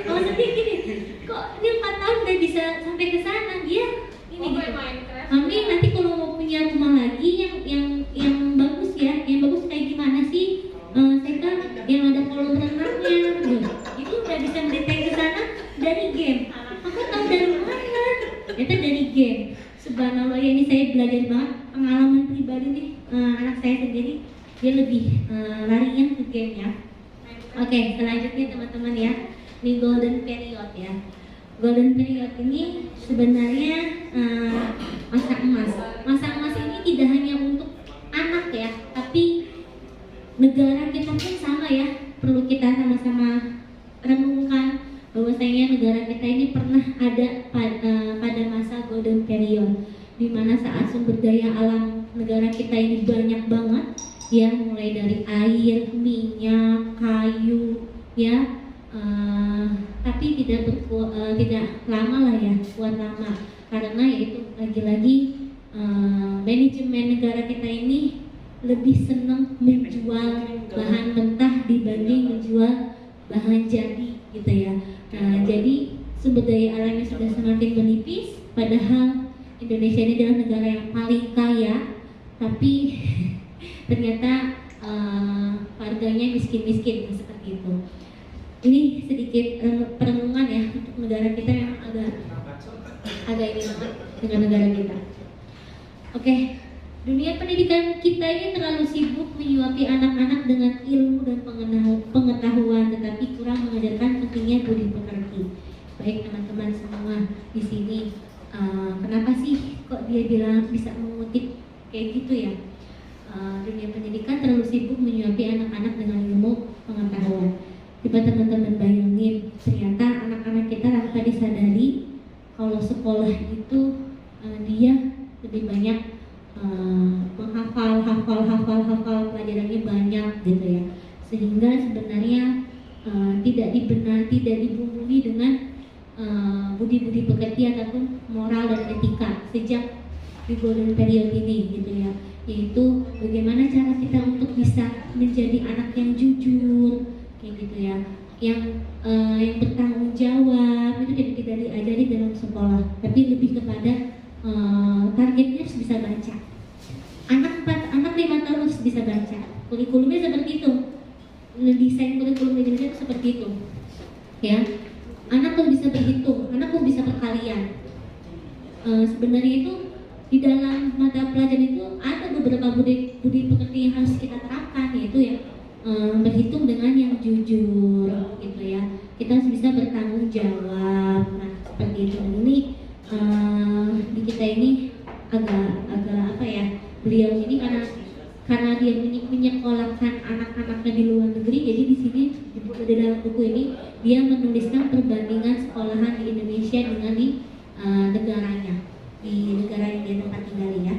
Maksudnya gini, kok dia 4 tahun udah bisa sampai ke sana? Dia ini. Mami, nanti kalau mau punya rumah lagi yang bagus ya, yang bagus kayak gimana sih? Saya kan yang ada kolam renangnya, itu udah bisa mendeteksi ke sana dari game. Aku tahu dari mana? Ternyata dari game. Subhanallah ya, ini saya belajar banget pengalaman pribadi nih. Anak saya sendiri dia lebih larinya ke game ya. Oke, selanjutnya teman-teman ya, ini golden period ya. Golden period ini sebenarnya masa emas. Masa emas ini tidak hanya untuk anak ya, tapi negara kita pun sama ya. Perlu kita sama-sama renungkan bahwasanya negara kita ini pernah ada pada masa golden period, di mana saat sumber daya alam negara kita ini banyak banget ya, mulai dari air, minyak, kayu ya. Tapi tidak lama lah ya, buat lama, karena yaitu lagi-lagi manajemen negara kita ini lebih senang menjual bahan mentah dibanding menjual bahan jadi gitu ya. Jadi sumber daya alamnya sudah semakin menipis, padahal Indonesia ini adalah negara yang paling kaya, tapi ternyata warganya miskin-miskin seperti itu. Ini sedikit perenungan ya untuk negara kita yang agak ini banget dengan negara kita. Oke, dunia pendidikan kita ini terlalu sibuk menyuapi anak-anak dengan ilmu dan pengetahuan, tetapi kurang mengajarkan pentingnya budi pekerti. Baik teman-teman semua di sini, kenapa sih kok dia bilang bisa mengutip kayak gitu ya? Dunia pendidikan terlalu sibuk menyuapi anak-anak dengan ilmu pengetahuan. Coba teman-teman bayangin, ternyata anak-anak kita tanpa disadari kalau sekolah itu dia lebih banyak menghafal pelajarannya banyak gitu ya, sehingga sebenarnya tidak dibumbui dengan budi-budi pekerti ataupun moral dan etika sejak di golden period ini gitu ya, yaitu bagaimana cara kita untuk bisa menjadi anak yang jujur kayak gitu ya, yang bertanggung jawab. Itu tidak diajari dalam sekolah, tapi lebih kepada targetnya harus bisa baca. Anak 5 tahun harus bisa baca. Kurikulumnya seperti itu. Desain kurikulum Indonesia itu seperti itu. Ya. Anak tuh bisa berhitung, anak tuh bisa perkalian. Sebenarnya itu di dalam mata pelajaran itu ada beberapa budi pekerti yang harus kita terapkan, yaitu ya berhitung dengan yang jujur gitu ya. Kita harus bisa bertanggung jawab. Nah, seperti itu. Dan ini di kita ini agak apa ya, beliau ini karena dia menyekolahkan anak-anaknya di luar negeri, jadi di sini di dalam buku ini dia menuliskan perbandingan sekolahan di Indonesia dengan di negaranya, di negara yang dia tempat tinggal ya.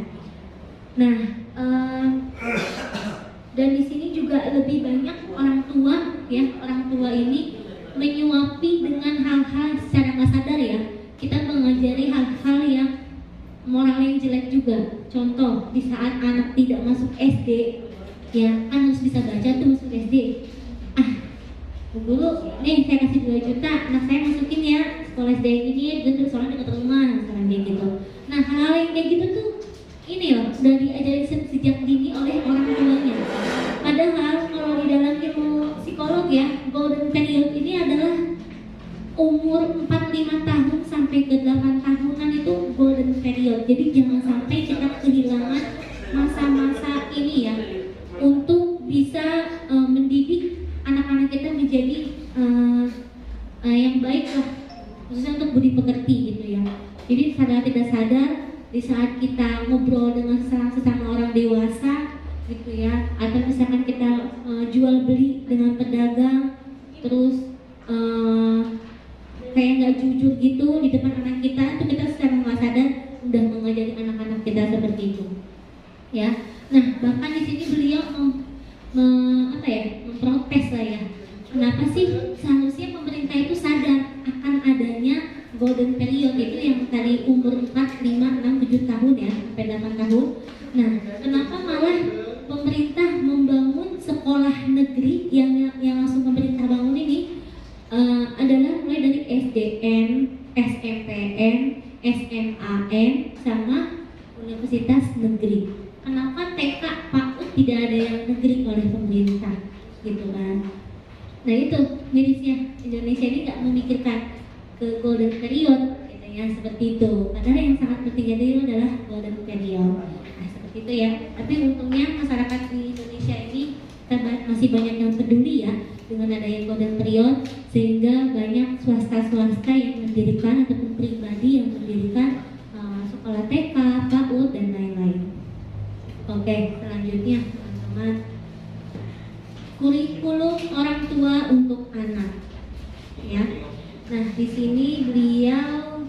Nah, dan di sini juga lebih banyak orang tua ini menyuapi dengan hal-hal secara nggak sadar ya. Kita mengajari hal-hal yang moral yang jelek juga. Contoh, di saat anak tidak masuk SD, ya kan harus bisa baca tuh masuk SD. Dulu nih saya kasih 2 juta, anak saya masukin ya sekolah SD ini, dan soalnya dekat rumah, misalnya kayak gitu. Nah hal-hal yang kayak gitu tuh ini loh, udah diajari sejak dini oleh orang tuanya. umur 4-5 tahun sampai ke 8 tahunan itu golden period. Jadi jangan sampai kita kehilangan masa-masa ini ya, untuk bisa mendidik anak-anak kita menjadi yang baik lah, khususnya untuk budi pekerti gitu ya. Jadi sadar tidak sadar di saat kita ngobrol dengan sesama orang dewasa gitu ya, atau misalkan kita jual beli dengan pedagang, terus kayak nggak jujur gitu di depan anak kita, itu kita secara nggak sadar udah mengajari anak-anak kita seperti itu ya. Nah bahkan di sini beliau memprotes lah ya, kenapa sih seharusnya pemerintah itu sadar akan adanya golden period itu yang tadi umur 4, 5, 6, 7 tahun ya sampai 8 tahun. Nah kenapa malah pemerintah membangun sekolah negeri yang langsung pemerintah bangun ini adalah mulai dari SDN, SMPN, SMAN sama universitas negeri. Kenapa TK PAUD tidak ada yang negeri oleh pemerintah gitu kan? Nah itu mirisnya Indonesia ini nggak memikirkan ke golden period gitu ya, seperti itu. Padahal yang sangat penting itu adalah golden period. Nah seperti itu ya. Tapi untungnya masyarakat di Indonesia ini masih banyak yang peduli ya dengan adanya golden period, sehingga banyak swasta yang mendirikan ataupun pribadi yang mendirikan sekolah TK, PAUD dan lain-lain. Oke, selanjutnya teman-teman, kurikulum orang tua untuk anak ya. Nah di sini beliau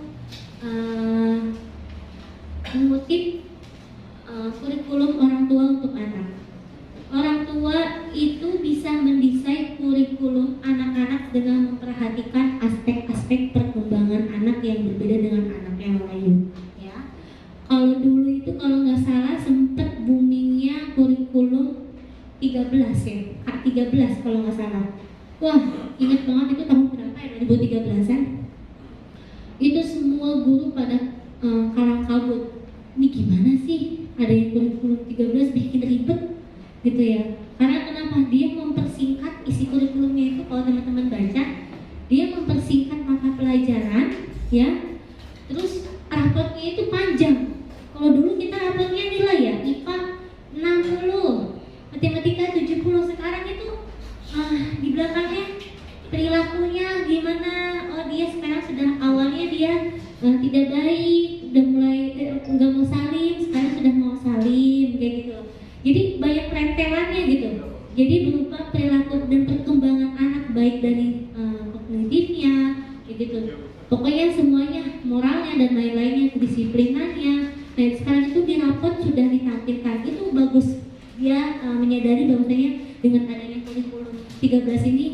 mengutip kurikulum orang tua untuk anak. Orang tua itu bisa mendesain kurikulum anak-anak dengan memperhatikan aspek-aspek perkembangan anak yang berbeda dengan anak yang lain. Ya, kalau dulu itu kalau nggak salah sempat boomingnya kurikulum 13 ya, K13 kalau nggak salah. Wah, ingat banget itu tahun berapa ya, 2013-an. Itu semua guru pada kalang kabut. Ini gimana sih? Ada yang kurikulum 13 bikin ribet gitu ya. Karena kenapa? Dia mempersingkat isi kurikulumnya itu, kalau teman-teman baca, dia mempersingkat mata pelajaran ya. Terus rapotnya itu panjang. Kalau dulu kita rapotnya nilai ya, IPA 60, matematika 70, sekarang itu di belakangnya perilakunya gimana. Oh dia sekarang sudah awalnya dia tidak baik, udah mulai nggak mau salim, sekarang sudah mau salim kayak gitu. Jadi banyak rentelannya gitu. Jadi berupa perilaku dan perkembangan anak baik dari kognitifnya kayak gitu. Pokoknya semuanya, moralnya dan lain-lainnya, kedisiplinannya. Nah sekarang itu di rapot sudah ditampilkan, itu bagus. Dia menyadari bahwasanya dengan adanya kurikulum 13 ini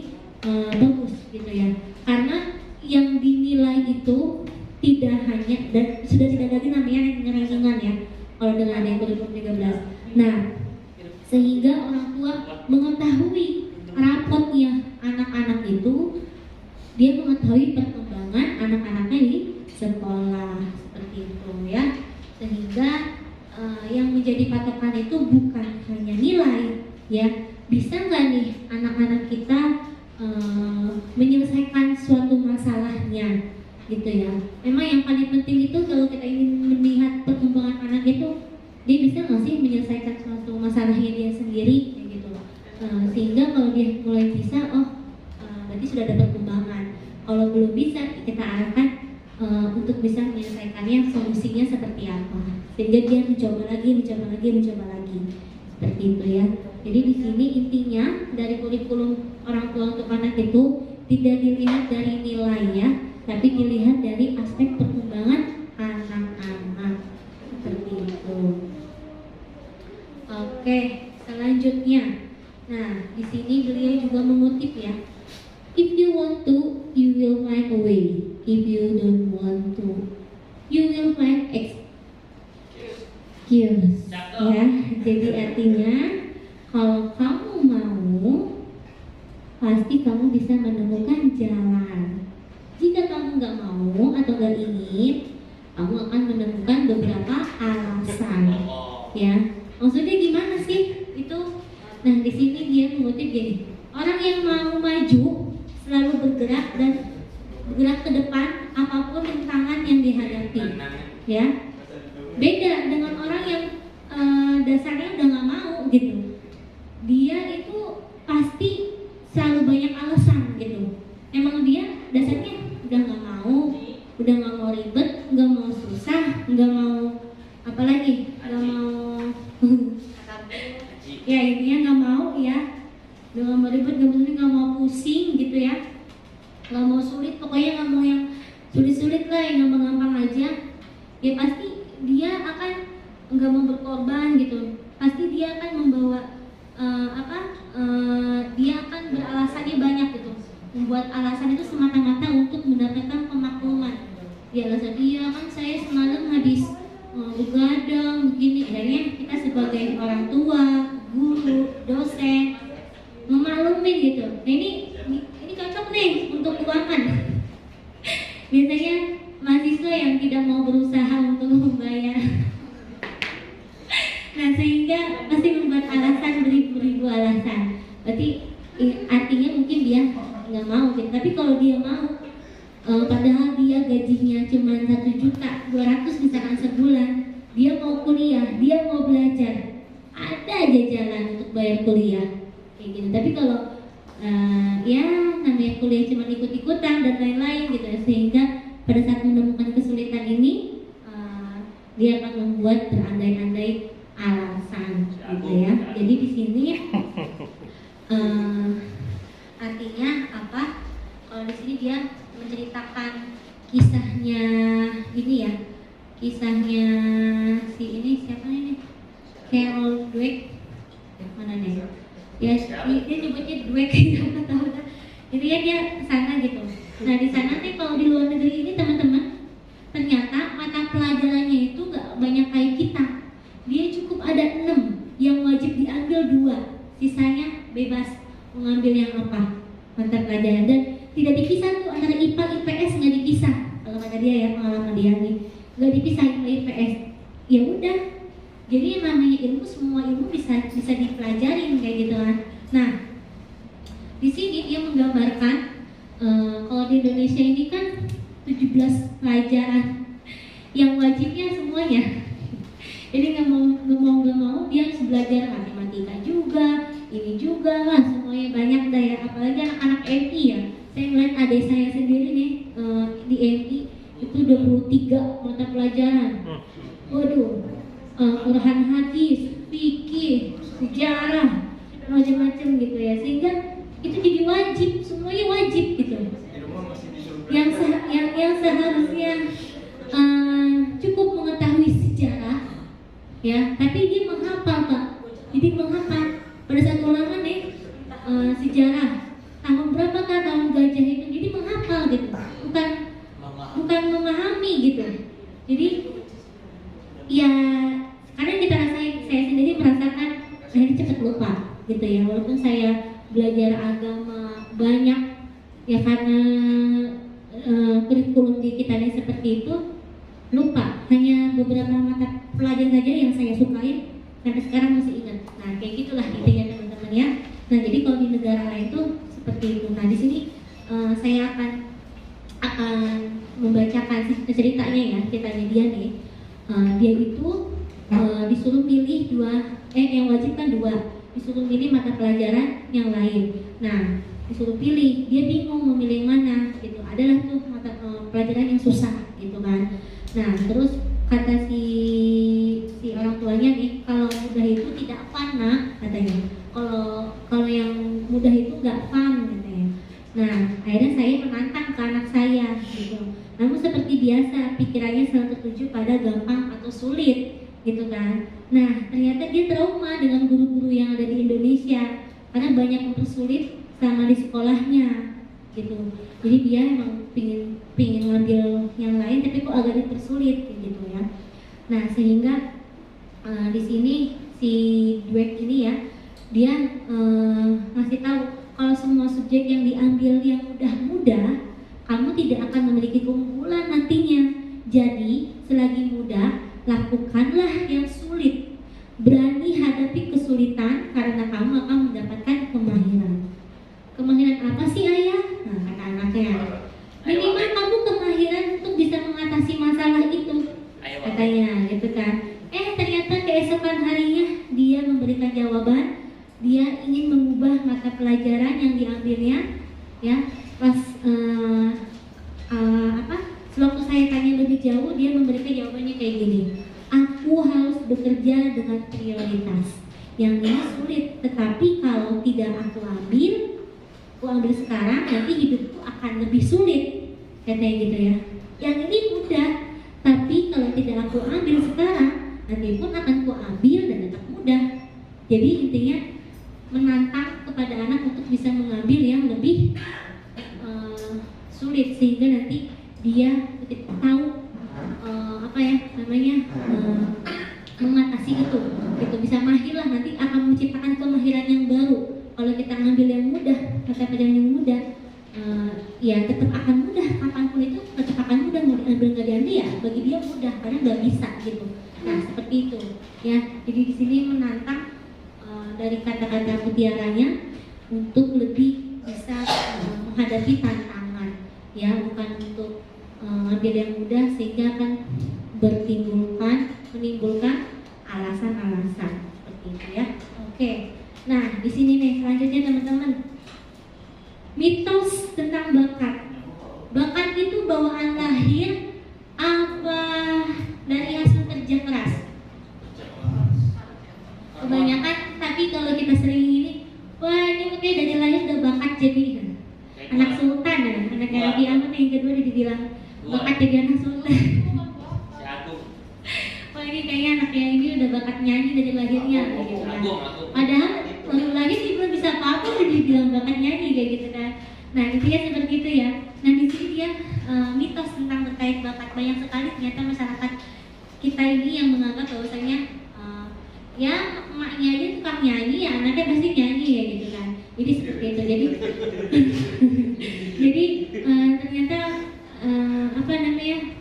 bagus gitu ya. Karena yang dinilai itu tidak hanya, dan sudah tidak lagi namanya rankingan ya kalau dengan adanya kurikulum 13. Nah sehingga orang tua mengetahui rapotnya anak-anak itu, dia mengetahui perkembangan anak-anaknya di sekolah seperti itu ya. Sehingga yang menjadi patokan itu bukan hanya nilai ya, bisa nggak nih anak-anak kita menyelesaikan suatu masalahnya gitu ya. Memang yang paling penting itu kalau kita ingin melihat perkembangan anak itu, dia bisa nggak sih menyelesaikan suatu masalahnya dia sendiri kayak gitu. Sehingga kalau dia mulai bisa, berarti sudah ada perkembangan. Kalau belum bisa, kita arahkan untuk bisa menyelesaikannya, solusinya seperti apa, sehingga dia mencoba lagi seperti itu ya. Jadi di sini intinya dari kurikulum orang tua untuk anak itu tidak dilihat dari nilai ya, tapi dilihat dari aspek perkembangan anak-anak seperti itu. Oke, selanjutnya. Nah, di sini beliau juga mengutip ya. If you want to, you will find a way. If you don't want to, you will find excuse. Ya, jadi artinya kalau kamu mau, pasti kamu bisa menemukan jalan. Jika kamu nggak mau atau nggak ingin, kamu akan menemukan beberapa alasan. Ya, maksudnya gimana sih itu? Nah, di sini dia mengutip gini. Orang yang mau maju selalu bergerak dan bergerak ke depan apapun rintangan yang dihadapi, ya. Beda dengan orang yang dasarnya udah nggak mau gitu. Dia itu pasti selalu banyak alasan gitu. Emang dia dasarnya udah nggak mau ribet, nggak mau susah, nggak mau apalagi, nggak mau ya intinya nggak mau ya, nggak mau ribet, nggak mau pusing gitu ya, nggak mau sulit, pokoknya nggak mau yang sulit-sulit lah, yang gampang-gampang aja. Ya pasti dia akan nggak mau berkorban gitu, pasti dia akan membawa dia akan beralasannya banyak gitu, membuat alasan itu semata-mata untuk mendapatkan pemakluman. Ya alasan dia kan saya semalam habis begadang begini, akhirnya kita sebagai orang tua, guru, dosen memaklumin gitu. Nah ini cocok nih untuk keuangan. Biasanya mahasiswa yang tidak mau berusaha untuk membayar. Nah sehingga pasti membuat alasan beribu-ribu alasan. Berarti artinya mungkin dia nggak mau gitu. Tapi kalau dia mau, padahal dia gajinya cuma 1.200.000 misalkan sebulan, dia mau kuliah, dia mau belajar, ada aja jalan untuk bayar kuliah kayak gitu. Tapi kalau ya namanya kuliah cuma ikut-ikutan dan lain-lain gitu, sehingga pada saat menemukan kesulitan ini dia akan membuat berandai-andai alasan gitu ya. Jadi di sini artinya apa? Kalau di sini dia menceritakan kisahnya ini ya, kisahnya si ini siapa ini? Carol Dweck, mana nih? Ya dia nyebutnya Dweck, nggak tahu kan? Jadi ya dia kesana gitu. Nah di sana nih kalau di luar negeri ini teman-teman, ternyata mata pelajarannya itu nggak banyak kayak kita. Dia cukup ada 6 yang wajib diambil 2, sisanya bebas mengambil yang apa mata pelajaran, dan tidak dipisah tuh antara IPA IPS, nggak dipisah. Kalau kata dia ya, pengalaman dia nih, nggak dipisah IPA IPS. Ya udah, jadi yang namanya ilmu, semua ilmu bisa dipelajarin kayak gitu kan. Nah di sini dia menggambarkan kalau di Indonesia ini kan 17 pelajaran yang wajibnya semuanya. Jadi nggak mau dia harus belajar matematika juga, ini juga lah, semuanya banyak dah ya. Apalagi anak-anak MI ya. Saya melihat adik saya sendiri nih di MI itu 23 mata pelajaran. Waduh, Quran hadis, fikih, sejarah, macam-macam gitu ya. Sehingga itu jadi wajib, semuanya wajib gitu. Yang seharusnya cukup mengetahui sejarah, ya, tapi dia menghafal Pak. Jadi menghafal. Pada saat ulangan nih sejarah tahun berapakah tahun gajah itu, jadi menghafal gitu, bukan memahami gitu. Jadi ya karena kita rasain, saya sendiri merasakan saya cepat lupa gitu ya, walaupun saya belajar agama banyak ya, karena kurikulum di kita ini seperti itu, lupa. Hanya beberapa mata pelajaran saja yang saya sukai sampai sekarang masih ingat. Nah kayak gitulah intinya teman-teman ya. Nah jadi kalau di negara lain itu seperti itu. Nah di sini saya akan membacakan ceritanya ya, ceritanya dia nih. Dia itu disuruh pilih yang wajib kan 2, disuruh pilih mata pelajaran yang lain. Nah disuruh pilih, dia bingung memilih yang mana gitu. Adalah tuh mata pelajaran yang susah gitu kan. Nah terus kata si orang tuanya nih, kalau mudah itu tidak fun nak, katanya. Kalau yang mudah itu nggak fun katanya. Nah akhirnya saya menantang ke anak saya gitu. Namun seperti biasa pikirannya selalu tertuju pada gampang atau sulit gitu kan. Nah ternyata dia trauma dengan guru-guru yang ada di Indonesia karena banyak mempersulit sama di sekolahnya gitu. Jadi dia emang pingin ngambil yang lain tapi kok agak dipersulit gitu ya. Nah sehingga di sini si Dweck ini ya, dia ngasih tahu kalau semua subjek yang diambil yang mudah, kamu tidak akan memiliki keunggulan nantinya. Jadi selagi mudah, lakukanlah yang sulit. Berani hadapi kesulitan karena kamu akan mendapatkan kemahiran. Kemahiran apa sih ayah? Nah kata anaknya, minimal dia ingin mengubah mata pelajaran yang diambilnya, ya. Pas sewaktu saya tanya lebih jauh, dia memberikan jawabannya kayak gini: aku harus bekerja dengan prioritas. Yang ini sulit, tetapi kalau tidak aku ambil sekarang, nanti hidupku akan lebih sulit, katanya gitu ya. Yang ini mudah, tapi kalau tidak aku ambil sekarang, nanti pun akan ku ambil dan tetap mudah. Jadi intinya menantang kepada anak untuk bisa mengambil yang lebih sulit, sehingga nanti dia tahu mengatasi itu bisa mahir lah, nanti akan menciptakan kemahiran yang baru. Kalau kita ngambil yang mudah, mata pelajaran yang mudah, ya tetap akan mudah, kapanpun itu tetap akan mudah, mau diambil nggak diambil ya bagi dia mudah, karena nggak bisa gitu. Nah seperti itu ya. Jadi di sini menantang dari kata-kata mutiaranya untuk lebih bisa menghadapi tantangan, ya, bukan untuk ambil yang mudah sehingga akan menimbulkan alasan-alasan seperti itu ya. Oke. Nah, di sini nih selanjutnya teman-teman. Mitos tentang bakat. Bakat itu bawaan lahir apa dari hasil kerja keras? Kebanyakan, tapi kalau kita sering ini, wah ini kayak dari lahir udah bakat jadi anak sultan ya, anak Rabi Ahmad yang kedua dibilang bakat jadi anak sultan. Wah ini kayaknya anaknya ini udah bakat nyanyi dari lahirnya gitu kan. Padahal baru lahir dia belum bisa apa-apa udah dibilang bakat nyanyi kayak gitu kan. Nah intinya seperti itu ya. Nah di sini dia mitos tentang terkait bakat. Banyak sekali ternyata masyarakat kita ini yang menganggap bahwasanya ya emaknya aja tukang nyanyi, ya anaknya pasti nyanyi ya gitu kan. Jadi seperti itu. Jadi ternyata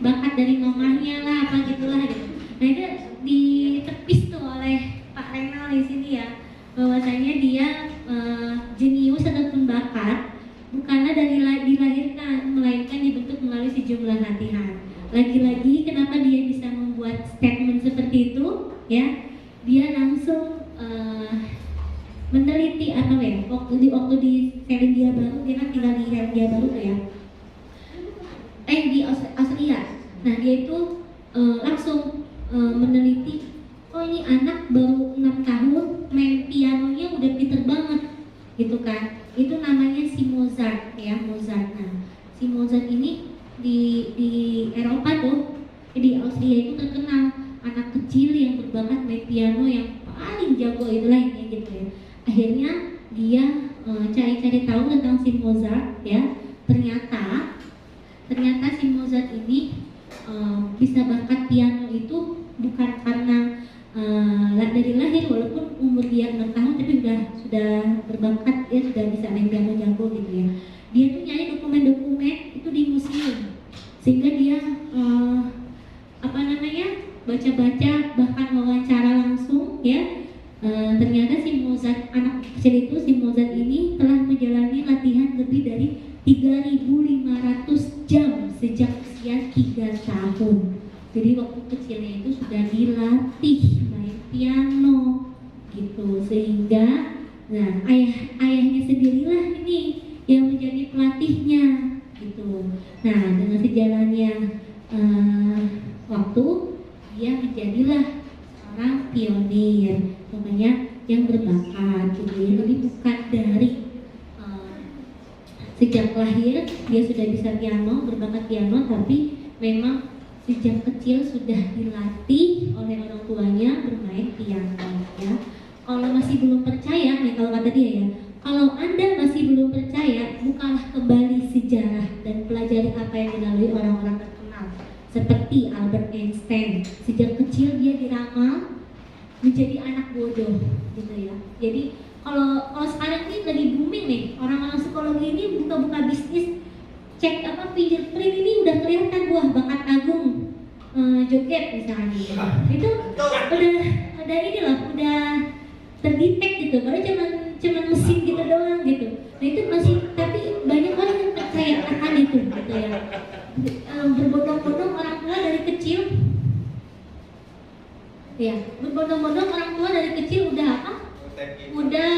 bakat dari mamahnya lah apa gitulah gitu. Nah itu ditepis tuh oleh Pak Renal di sini ya, bahwasanya dia jenius ataupun bakat bukanlah dilahirkan, melainkan dibentuk melalui sejumlah latihan. Lagi-lagi kenapa dia bisa membuat statement seperti itu ya? Dia langsung meneliti waktu di Selandia Baru, dia kan tinggal di Selandia Baru tuh ya, di Australia. Nah dia itu langsung meneliti, oh ini anak baru 6 tahun main pianonya udah pinter banget gitu kan. Itu namanya si Mozart ya, Mozart. Nah si Mozart ini di Eropa tuh, di Austria itu terkenal anak kecil yang berbakat main piano yang paling jago itulah ini gitu ya. Akhirnya dia cari-cari tahu tentang si Mozart ya. Ternyata si Mozart ini bisa bakat piano itu bukan karena dari lahir, walaupun umur dia 6 tahun tapi sudah berbakat, dia sudah bisa main piano jago gitu ya. Dia tuh nyari dokumen-dokumen itu di museum, sehingga dia baca-baca, bahkan wawancara langsung ya. Ternyata si Mozart, anak kecil itu, si Mozart ini telah menjalani latihan lebih dari 3.500 jam sejak usia 3 tahun. Jadi waktu kecilnya itu sudah dilatih main piano gitu, sehingga ayahnya sendirilah ini yang menjadi pelatihnya gitu. Nah dengan sejalannya waktu, dia menjadilah seorang pionir, namanya yang berbakat gitu ya. Jadi bukan dari sejak lahir dia sudah bisa piano, berbakat piano, tapi memang sejak kecil sudah dilatih oleh orang tuanya bermain piano ya. Kalau masih belum percaya nih, kalau kata dia ya, kalau Anda masih belum percaya, bukalah kembali sejarah dan pelajari apa yang dilalui orang-orang terkenal seperti Albert Einstein. Sejak kecil dia diramal menjadi anak bodoh gitu ya. Jadi kalau sekarang ini lagi booming nih, orang-orang psikologi ini buka-buka bisnis, cek fingerprint ini udah kelihatan, wah bakat Agung joget misalnya gitu. Itu udah ini loh, udah terdetek gitu. Padahal cuman mesin gitu doang gitu. Nah itu masih, tapi banyak orang yang percaya akan itu gitu ya. Berbondong-bondong orang tua dari kecil ya, berbondong-bondong orang tua dari kecil udah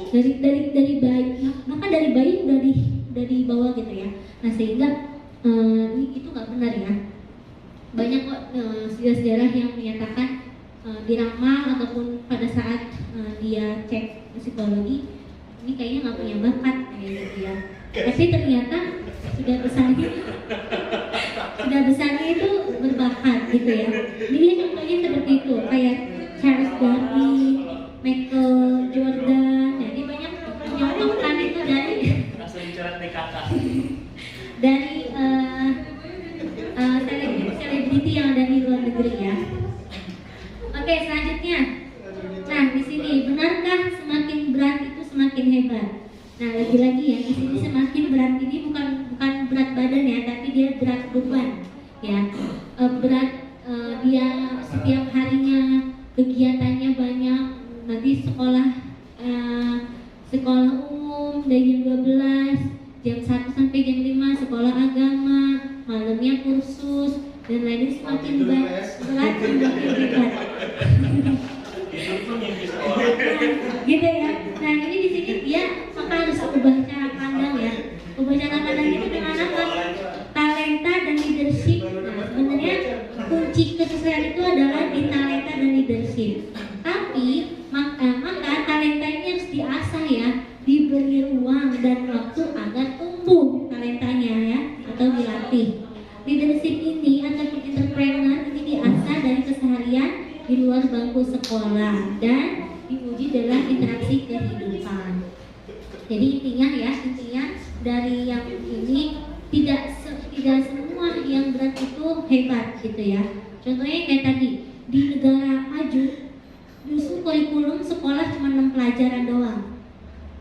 dari bayi, maka dari bayi udah dibawa gitu ya. Nah sehingga itu nggak benar ya. Banyak kok sejarah-sejarah yang menyatakan diramal ataupun pada saat dia cek psikologi, ini kayaknya nggak punya bakat kayak gitu ya. Tapi ternyata sudah besarnya itu berbakat gitu ya. Ini dia contohnya seperti itu, kayak Charles Darwin, Michael Jordan. Jadi banyak menyontohkan itu Langsung dicoret di kakak. dari selebriti yang ada di luar negeri ya. Oke, selanjutnya. Nah, di sini benarkah semakin berat itu semakin hebat? Nah, lagi-lagi ya, di sini semakin berat ini bukan berat badan ya, tapi dia berat beban ya. Berat dia setiap harinya kegiatannya banyak. Nanti sekolah umum dari jam 12, jam 1 sampai jam 5 sekolah agama, malamnya kursus dan lainnya, semakin berat semakin berat. Gitu ya. Nah ini di sini dia maka harus ubah cara pandang ya. Ubah cara pandang itu dengan apa? Talenta dan leadership. Nah sebenarnya kunci kesuksesan itu adalah di talenta dan leadership. Tapi maka talenta ini harus diasah ya, diberi ruang dan waktu agar tumbuh talentanya ya, atau dilatih. Leadership ini ataupun entrepreneur ini diasah dari keseharian di luar bangku sekolah dan diuji dalam interaksi kehidupan. Jadi intinya dari yang ini tidak semua yang berat itu hebat gitu ya. Contohnya kayak tadi di negara maju justru kurikulum sekolah cuma 6 pelajaran doang.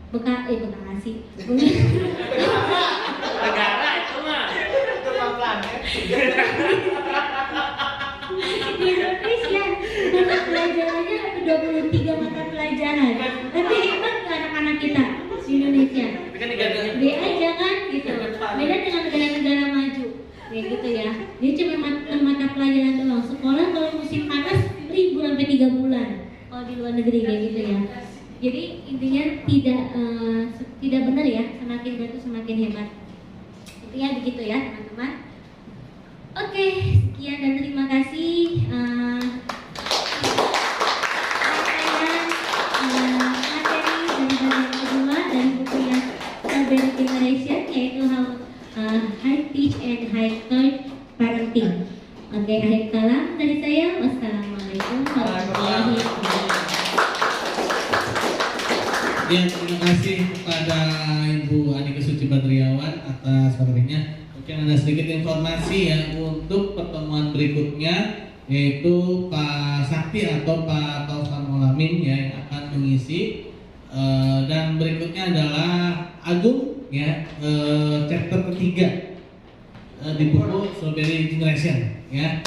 Bekasi. Negara itu mah. Itu pelan-pelan ya. Di Indonesia mata pelajarannya ada 23 mata pelajaran. Tapi hebat nggak anak-anak kita di Indonesia? B aja kan gitu. Beda dengan negara-negara maju kayak gitu ya. Dia cuma mata pelajaran doang. Sekolah kalau musim panas libur sampai 3 bulan. Kalau di luar negeri kayak gitu ya. Jadi intinya tidak benar ya, semakin berat itu semakin hebat. Itu ya begitu ya teman-teman. Oke, sekian dan terima kasih. Materi dari bagian kedua dari bukunya Strawberry Generation, yaitu High Pitch and High Tone Parenting. Oke, akhir kalam dari saya. Wassalamualaikum warahmatullahi wabarakatuh. Ya, terima kasih kepada Ibu Anika Suci Badriawan atas materinya. Mungkin ada sedikit informasi ya untuk pertemuan berikutnya, yaitu Pak Sakti atau Pak Taufan Molamin ya yang akan mengisi, dan berikutnya adalah Agung ya, chapter ketiga di buku Strawberry Generation ya.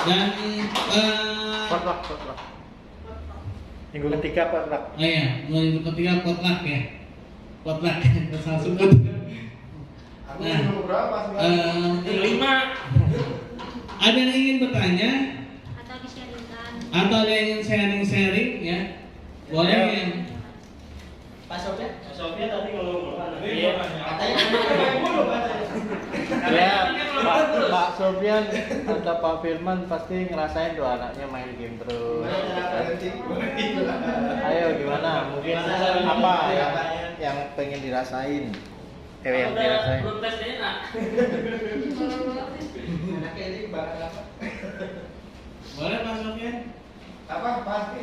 Dan potluck. Minggu ketiga potluck. minggu ketiga potluck ya. Potluck salah sebut. Nah, 5. ada yang ingin bertanya Atau di-sharingkan. atau ada yang ingin sharing ya? Boleh ya. Pak Sofyan? Pak Sofyan tadi kalau Katanya Ya, Pak Sofyan atau Pak Firman pasti ngerasain tuh anaknya main game terus. Ayo gimana? Mungkin apa yang pengen dirasain? Yang dirasain. belum tes DNA. anaknya ini barang apa? Boleh Pak Sofyan? Apa? Pasti.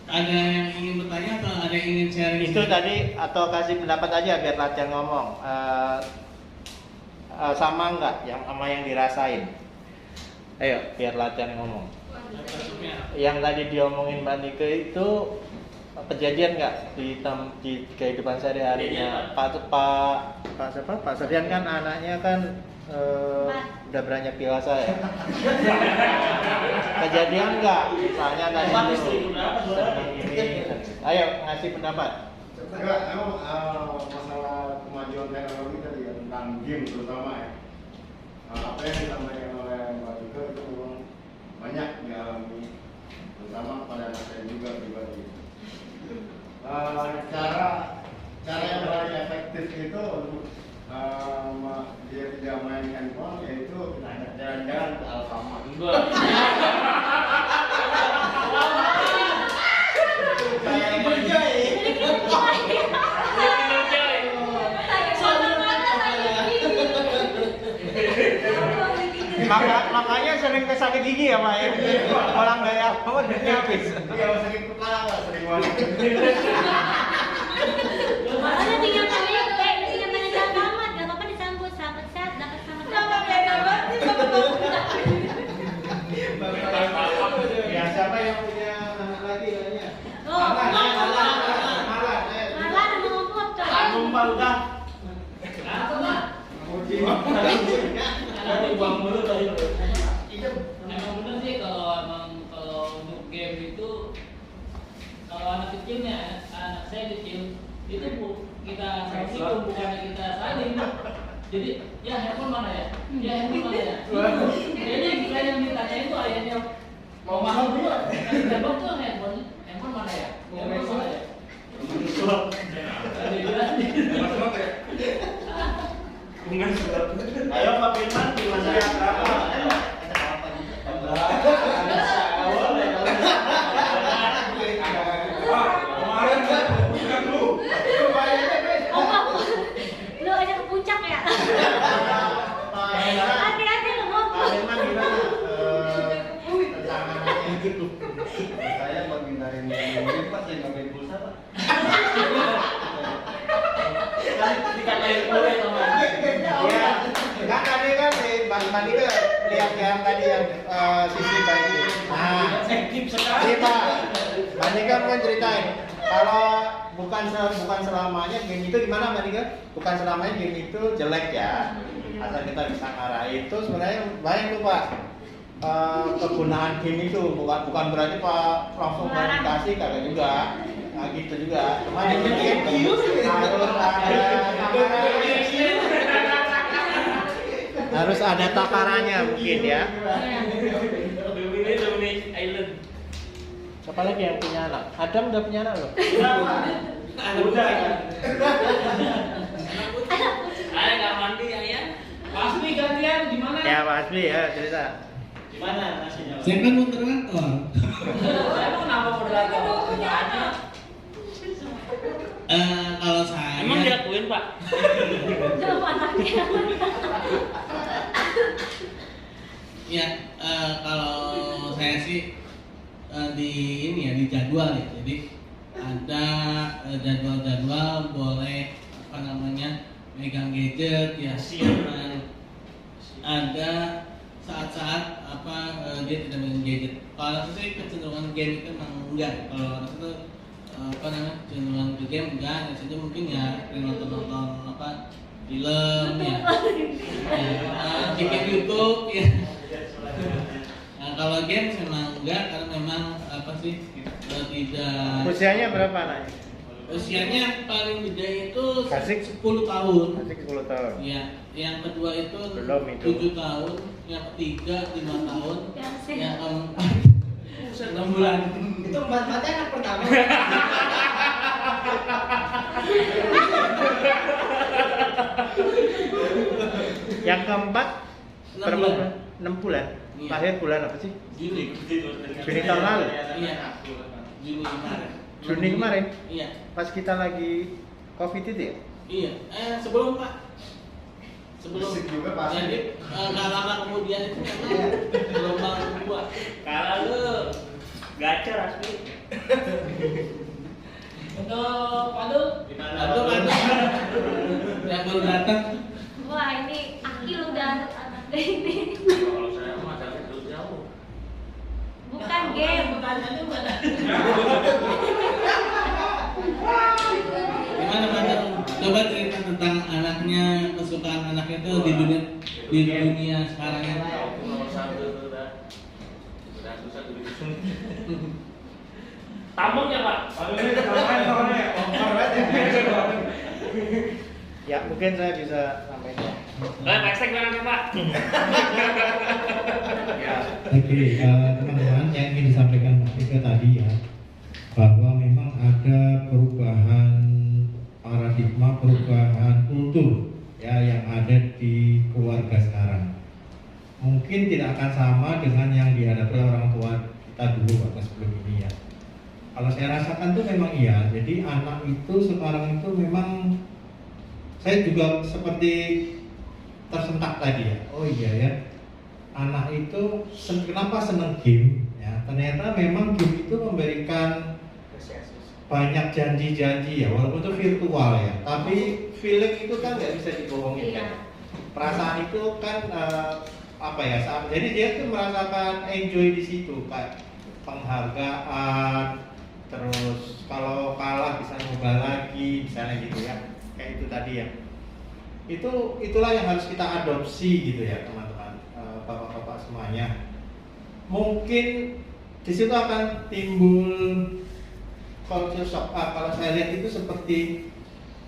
Ada yang ingin bertanya atau ada yang ingin sharing? Itu tadi atau kasih pendapat aja biar latihan ngomong. Sama nggak sama yang dirasain? Ayo biar latihan ngomong. Yang tadi diomongin Mbak Nike itu kejadian nggak di kehidupan sehari-harinya? Pak Sofyan kan anaknya kan udah beranjak dewasa ya. Kejadian nggak? Misalnya tadi senang ini. Ayo ngasih pendapat. Enggak, emang masalah kemajuan teknologi tadi ya, tentang game terutama ya. Apa yang disampaikan oleh Mbak Tika itu memang banyak terutama kepada anak saya juga pribadi. Cara yang paling efektif itu untuk dia tidak main handphone, yaitu jalan-jalan ke Alfamart. Kayak berjaya. Makanya sering kesakit gigi ya Pak ya. Orang gaya apa duitnya habis. Iya, sering kepala, sering banget. Ada tinggal tanya jalan amat, gak apa-apa disambut sahabat sehat, dapat selamat. Ya siapa yang punya anak lagi nanya? Oh, Malah. malah ada mau foto. Numpang udah. Nanti buang mulu tadi. Emang bener sih kalau untuk game itu kalau anak kecilnya anak saya kecil itu kita saling bukannya kita saling. Jadi ya handphone mana ya? Ya handphone mana ya? Jadi kita yang ditanya itu ayahnya mau mahal juga. Tembak tuh handphone mana ya? Handphone mana ya? Ayo Pak Firman, gimana ya? Lu aja ke puncak ya? Hati-hati lu mau. Saya menghindari mungkin pas saya ngambil pulsa Pak. Dikatain boleh teman. Iya. Kan tadi kan Bang Mandi tuh lihat yang tadi yang sisi baik ini. Nah, Aktif sekali. ini Pak. Mandi kan mau ceritain kalau bukan selamanya game itu gimana Mandi kan? Bukan selamanya game itu jelek ya. Asal kita bisa ngarah itu sebenarnya banyak tuh Pak. Kegunaan game itu bukan berarti Pak langsung dikasih kagak juga. Nah gitu juga. Cuma ini harus ada takarannya mungkin ya. Dominic Island. Siapa lagi yang punya anak? Adam udah punya anak loh. Udah. Ayah nggak mandi ayah. Pasti gantian gimana? Ya Pak Asmi ya cerita. Gimana nasinya? Saya kan moderator. Emang kenapa moderator? Kalau saya Emang diakuin Pak? Jauh anaknya. ya kalau saya sih di ini ya di jadwal ya. Jadi ada jadwal-jadwal boleh apa namanya megang gadget ya. Ada saat-saat dia tidak megang gadget. Kalau saya sih kecenderungan game itu memang enggak. Kalau itu cenderungan ke game enggak, saja mungkin ya nonton film ya, bikin YouTube ya. Nah, kalau game memang enggak karena memang tidak. Usianya berapa anaknya? Usianya paling gede itu Asik. 10 tahun. Masih 10 tahun. Ya, yang kedua itu Belum itu. 7 tahun, yang ketiga 5 tahun, Asik. yang keempat 6 bulan. Itu mati anak pertama. Yang keempat 6 berapa bulan. bulan? 6 bulan. Iya. Lahir bulan apa sih? Juni. Juni tahun lalu. Iya. Juni kemarin. Juni kemarin. Iya. Pas kita lagi Covid itu ya? Iya. Sebelum Pak. Sebelum. Asik juga, Pak. Jadi nggak lama kemudian itu memang gelombang kedua. Kalau lu gacor Asmi. Untuk Pandu? Aduh, yang baru datang. Wah ini akil udah anak ini. Kalau saya mah tapi terus jauh. Bukan game. Pertanyaannya mana? Gimana Pak? Coba cerita tentang anaknya, kesukaan anaknya itu di dunia sekarang ini. Nomor 1 itu udah susah tuh. Tampungnya Pak. Ya mungkin saya bisa sampaikan. Hashtag barangnya Pak. Ya, Oke, teman-teman, yang ingin disampaikan Pak Ika tadi ya, bahwa memang ada perubahan paradigma, perubahan kultur ya yang ada di keluarga sekarang. Mungkin tidak akan sama dengan yang dihadapi orang tua kita dulu waktu sebelum ini ya. Kalau saya rasakan tuh memang iya. Jadi anak itu sekarang itu memang, saya juga seperti tersentak tadi ya. Oh iya ya. Anak itu kenapa seneng game ya, ternyata memang game itu memberikan banyak janji-janji ya, walaupun itu virtual ya, tapi feeling itu kan nggak bisa dibohongin kan. Perasaan itu kan apa ya, jadi dia tuh merasakan enjoy di situ, kayak penghargaan, terus kalau kalah bisa nyoba lagi misalnya gitu ya, kayak itu tadi ya. Itulah yang harus kita adopsi gitu ya teman-teman. Bapak-bapak semuanya, mungkin di situ akan timbul culture shock. Kalau saya lihat itu seperti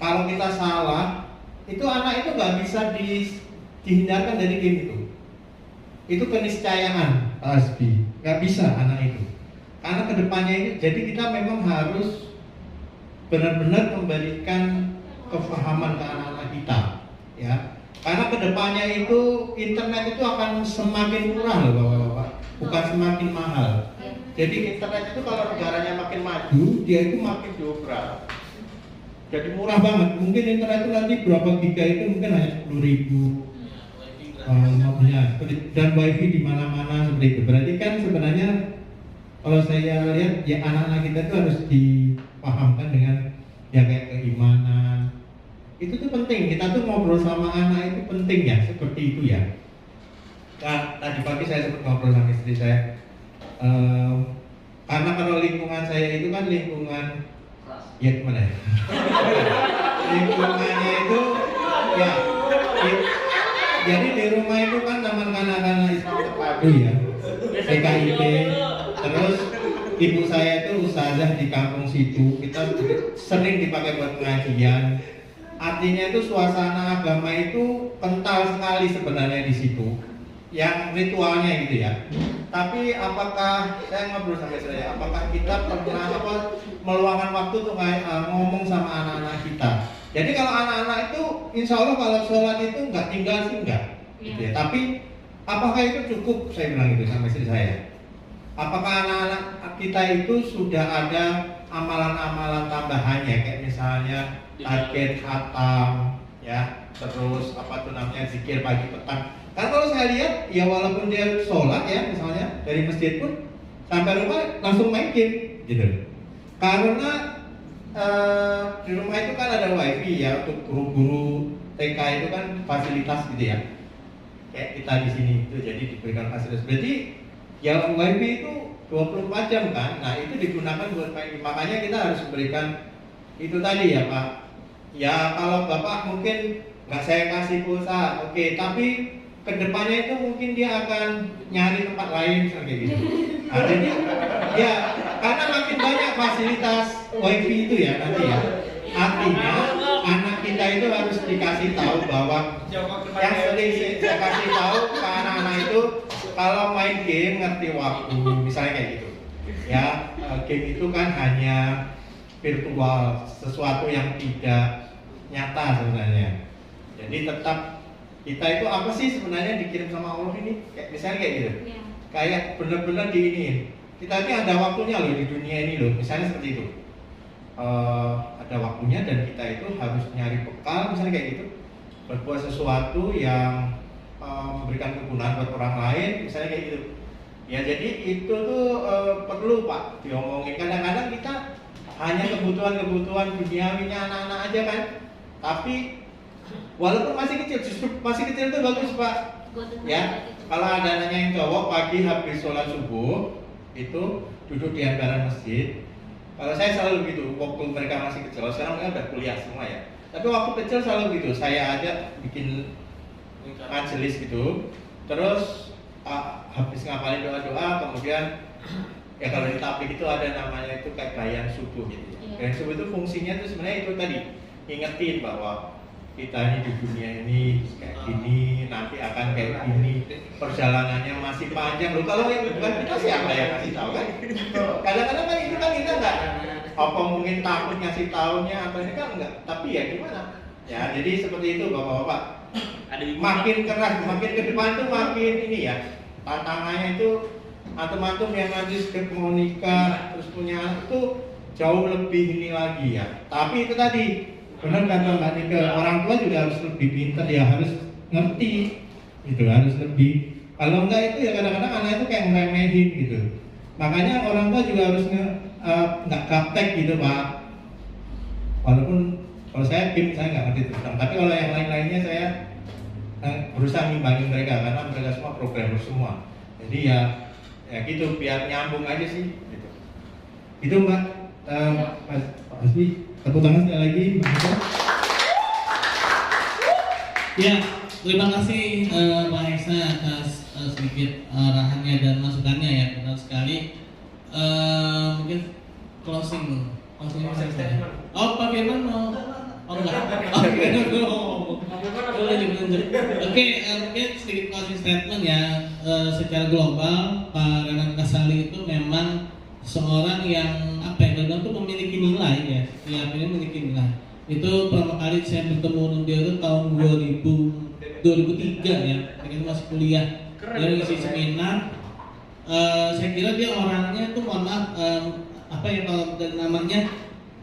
kalau kita salah, itu anak itu nggak bisa dihindarkan dari game itu. Itu keniscayaan, Pak Asbi, nggak bisa anak itu. Karena kedepannya itu, jadi kita memang harus benar-benar memberikan kefahaman ke anak-anak kita, ya. Karena kedepannya itu internet itu akan semakin murah loh Bapak-bapak, bukan semakin mahal. Jadi internet itu kalau negaranya makin maju, dia itu makin diobral. Jadi murah banget. Mungkin internet itu nanti berapa giga itu mungkin hanya 10.000. Dan wifi di mana-mana seperti itu. Berarti kan sebenarnya kalau saya lihat ya anak-anak kita itu harus dipahamkan dengan ya kayak keimanan. Itu tuh penting, kita tuh ngobrol sama anak itu penting ya, seperti itu ya. Nah, tadi pagi saya sempat ngobrol sama istri saya, karena kalau lingkungan saya itu kan lingkungan, ya gimana ya? Lingkungannya itu, ya, jadi di rumah itu kan taman kanak-kanak Islam terpadu ya, PKIP, terus ibu saya itu ustazah di kampung situ, kita sering dipakai buat pengajian. Artinya itu suasana agama itu kental sekali sebenarnya di situ, yang ritualnya gitu ya. Tapi apakah saya ngobrol sama saya, apakah kita pernah meluangkan waktu untuk ngomong sama anak-anak kita? Jadi kalau anak-anak itu, insya Allah kalau sholat itu nggak tinggal sih nggak, gitu ya. Tapi apakah itu cukup? Saya bilang gitu sama istri saya. Apakah anak-anak kita itu sudah ada amalan-amalan tambahannya, kayak misalnya target khatam, ya, terus apa tuh namanya zikir pagi petang. Karena kalau saya lihat, ya walaupun dia sholat ya, misalnya dari masjid pun sampai rumah langsung main game, gitu. Karena di rumah itu kan ada wifi ya untuk guru-guru TK itu kan fasilitas gitu ya. Kayak kita di sini itu jadi diberikan fasilitas. Berarti ya wifi itu 24 jam kan. Nah itu digunakan buat main. Makanya kita harus memberikan itu tadi ya Pak. Ya kalau Bapak mungkin nggak saya kasih pulsa, oke, tapi kedepannya itu mungkin dia akan nyari tempat lain kayak gitu. Nah, jadi ya karena makin banyak fasilitas wifi itu ya nanti ya. Artinya anak kita itu harus dikasih tahu bahwa yang sering saya kasih tahu ke anak-anak itu kalau main game ngerti waktu, misalnya kayak gitu. Ya game itu kan hanya virtual, sesuatu yang tidak nyata sebenarnya. Jadi tetap kita itu apa sih sebenarnya dikirim sama Allah ini? Kayak misalnya kayak gitu. Yeah. Kayak benar-benar di ini. Kita ini ada waktunya loh di dunia ini loh. Misalnya seperti itu. Ada waktunya dan kita itu harus nyari bekal misalnya kayak gitu. Berbuat sesuatu yang memberikan kegunaan buat orang lain, misalnya kayak gitu. Ya jadi itu tuh perlu Pak diomongin. Kadang-kadang kita hanya kebutuhan-kebutuhan duniawinya anak-anak aja kan. Tapi walaupun masih kecil, justru masih kecil itu bagus Pak. Ya, kalau ada anaknya yang cowok pagi habis sholat subuh itu duduk di emperan masjid. Kalau saya selalu gitu, waktu mereka masih kecil. Sekarang mereka udah kuliah semua ya. Tapi waktu kecil selalu gitu. Saya aja bikin majelis gitu. Terus habis ngapalin doa-doa, kemudian ya kalau di tabligh itu ada namanya itu kayak bayan subuh gitu. Bayan subuh itu fungsinya itu sebenarnya itu tadi. Ingetin bahwa kita ini di dunia ini kayak gini, nanti akan jangan kayak gini, perjalanannya masih panjang loh. Kalau yang bukan kita siapa yang ngasih tahu kan? Kadang-kadang kan itu kan kita nggak, apa mungkin takut ngasih tahunya atau ini kan enggak. Tapi ya gimana? Ya jadi seperti itu bapak-bapak. Makin keras, makin ke depan tuh makin ini ya. Tantangannya itu antum-antum yang nanti sudah mau nikah terus punya anak itu jauh lebih ini lagi ya. Tapi itu tadi benar kata Mbak Nika, orang tua juga harus lebih pintar ya, harus ngerti gitu, harus lebih. Kalau enggak itu ya kadang-kadang anak itu kayak ngeremehin gitu. Makanya orang tua juga harus nggak gaptek gitu Pak. Walaupun kalau saya BIM saya nggak ngerti tentang, tapi kalau yang lain-lainnya saya berusaha ngimbangin mereka karena mereka semua programmer semua. Jadi ya gitu biar nyambung aja sih. Gitu. Itu Mbak. Pak Hasbi, tepuk tangan sekali lagi. Ya, terima kasih Pak Heksa atas sedikit arahannya dan masukannya ya, benar sekali. Mungkin closing statement. Oh, Pak Firman mau? Oh enggak. Oke, mungkin sedikit closing statement ya. Secara global, Pak Renan Kasali itu memang seorang yang apa ya, benar tuh memiliki nilai ya. Setiap ini memiliki nilai. Itu pertama kali saya bertemu dengan dia itu tahun 2003 ya. Itu masih kuliah. Dia ngisi seminar. Saya kira dia orangnya tuh mohon maaf apa ya kalau namanya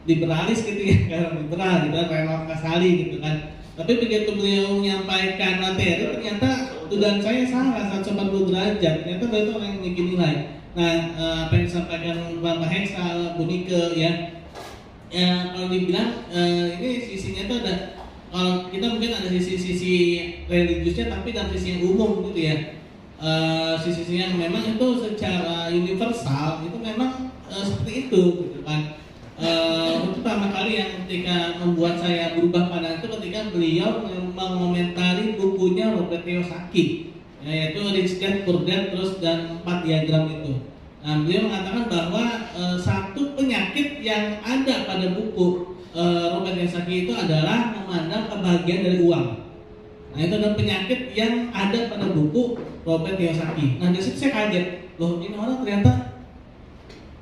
liberalis gitu ya, kalau liberal gitu, Renan Kasali gitu kan. Tapi begitu beliau menyampaikan materi ternyata dugaan saya salah 140 derajat. Ternyata beliau itu orang yang memiliki nilai. Nah, apa yang disampaikan Pak Heksa, Bu Nike ya, kalau dibilang ini sisinya itu ada, kalau kita mungkin ada sisi religiusnya, tapi dan sisi yang umum gitu ya. Sisi yang memang itu secara universal itu memang seperti itu gitu kan. Untuk pertama kali yang ketika membuat saya berubah pandangan itu ketika beliau mengomentari bukunya Robert Kiyosaki, yaitu Rich Dad Poor Dad terus dan 4 diagram itu. Nah, beliau mengatakan bahwa satu penyakit yang ada pada buku Robert Kiyosaki itu adalah memandang kebahagiaan dari uang. Nah, itu adalah penyakit yang ada pada buku Robert Kiyosaki. Nah, di situ saya kaget, loh ini orang ternyata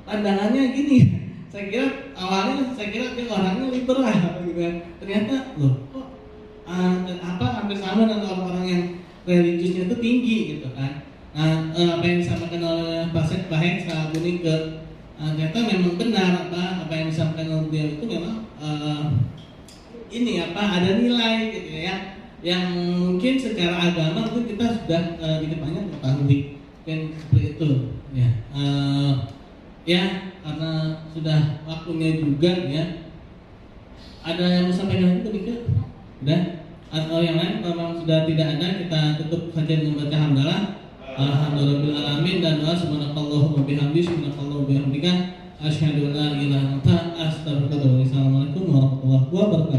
pandangannya gini. Saya kira awalnya dia orangnya liberal gitu kan. Ternyata loh kok hampir sama dengan orang-orang yang religiusnya itu tinggi gitu kan. Nah, apa yang disampaikan oleh Pak Heksa, Bu Nike, ternyata memang benar apa yang disampaikan oleh dia itu memang ada nilai gitu ya, yang mungkin secara agama itu kita sudah sedikit banyak mengetahui kan seperti itu ya. Ya karena sudah waktunya juga ya. Ada yang mau sampaikan itu Nike? Udah? Atau yang lain kalau memang sudah tidak ada kita tutup saja dengan baca hamdalah. Alhamdulillahirabbil alamin dan subhanakallahumma bihamdika subhanakallahumma bihamdika asyhadu an la ilaha illa anta astaghfiruka wa atubu ilaik. Assalamualaikum warahmatullahi wabarakatuh.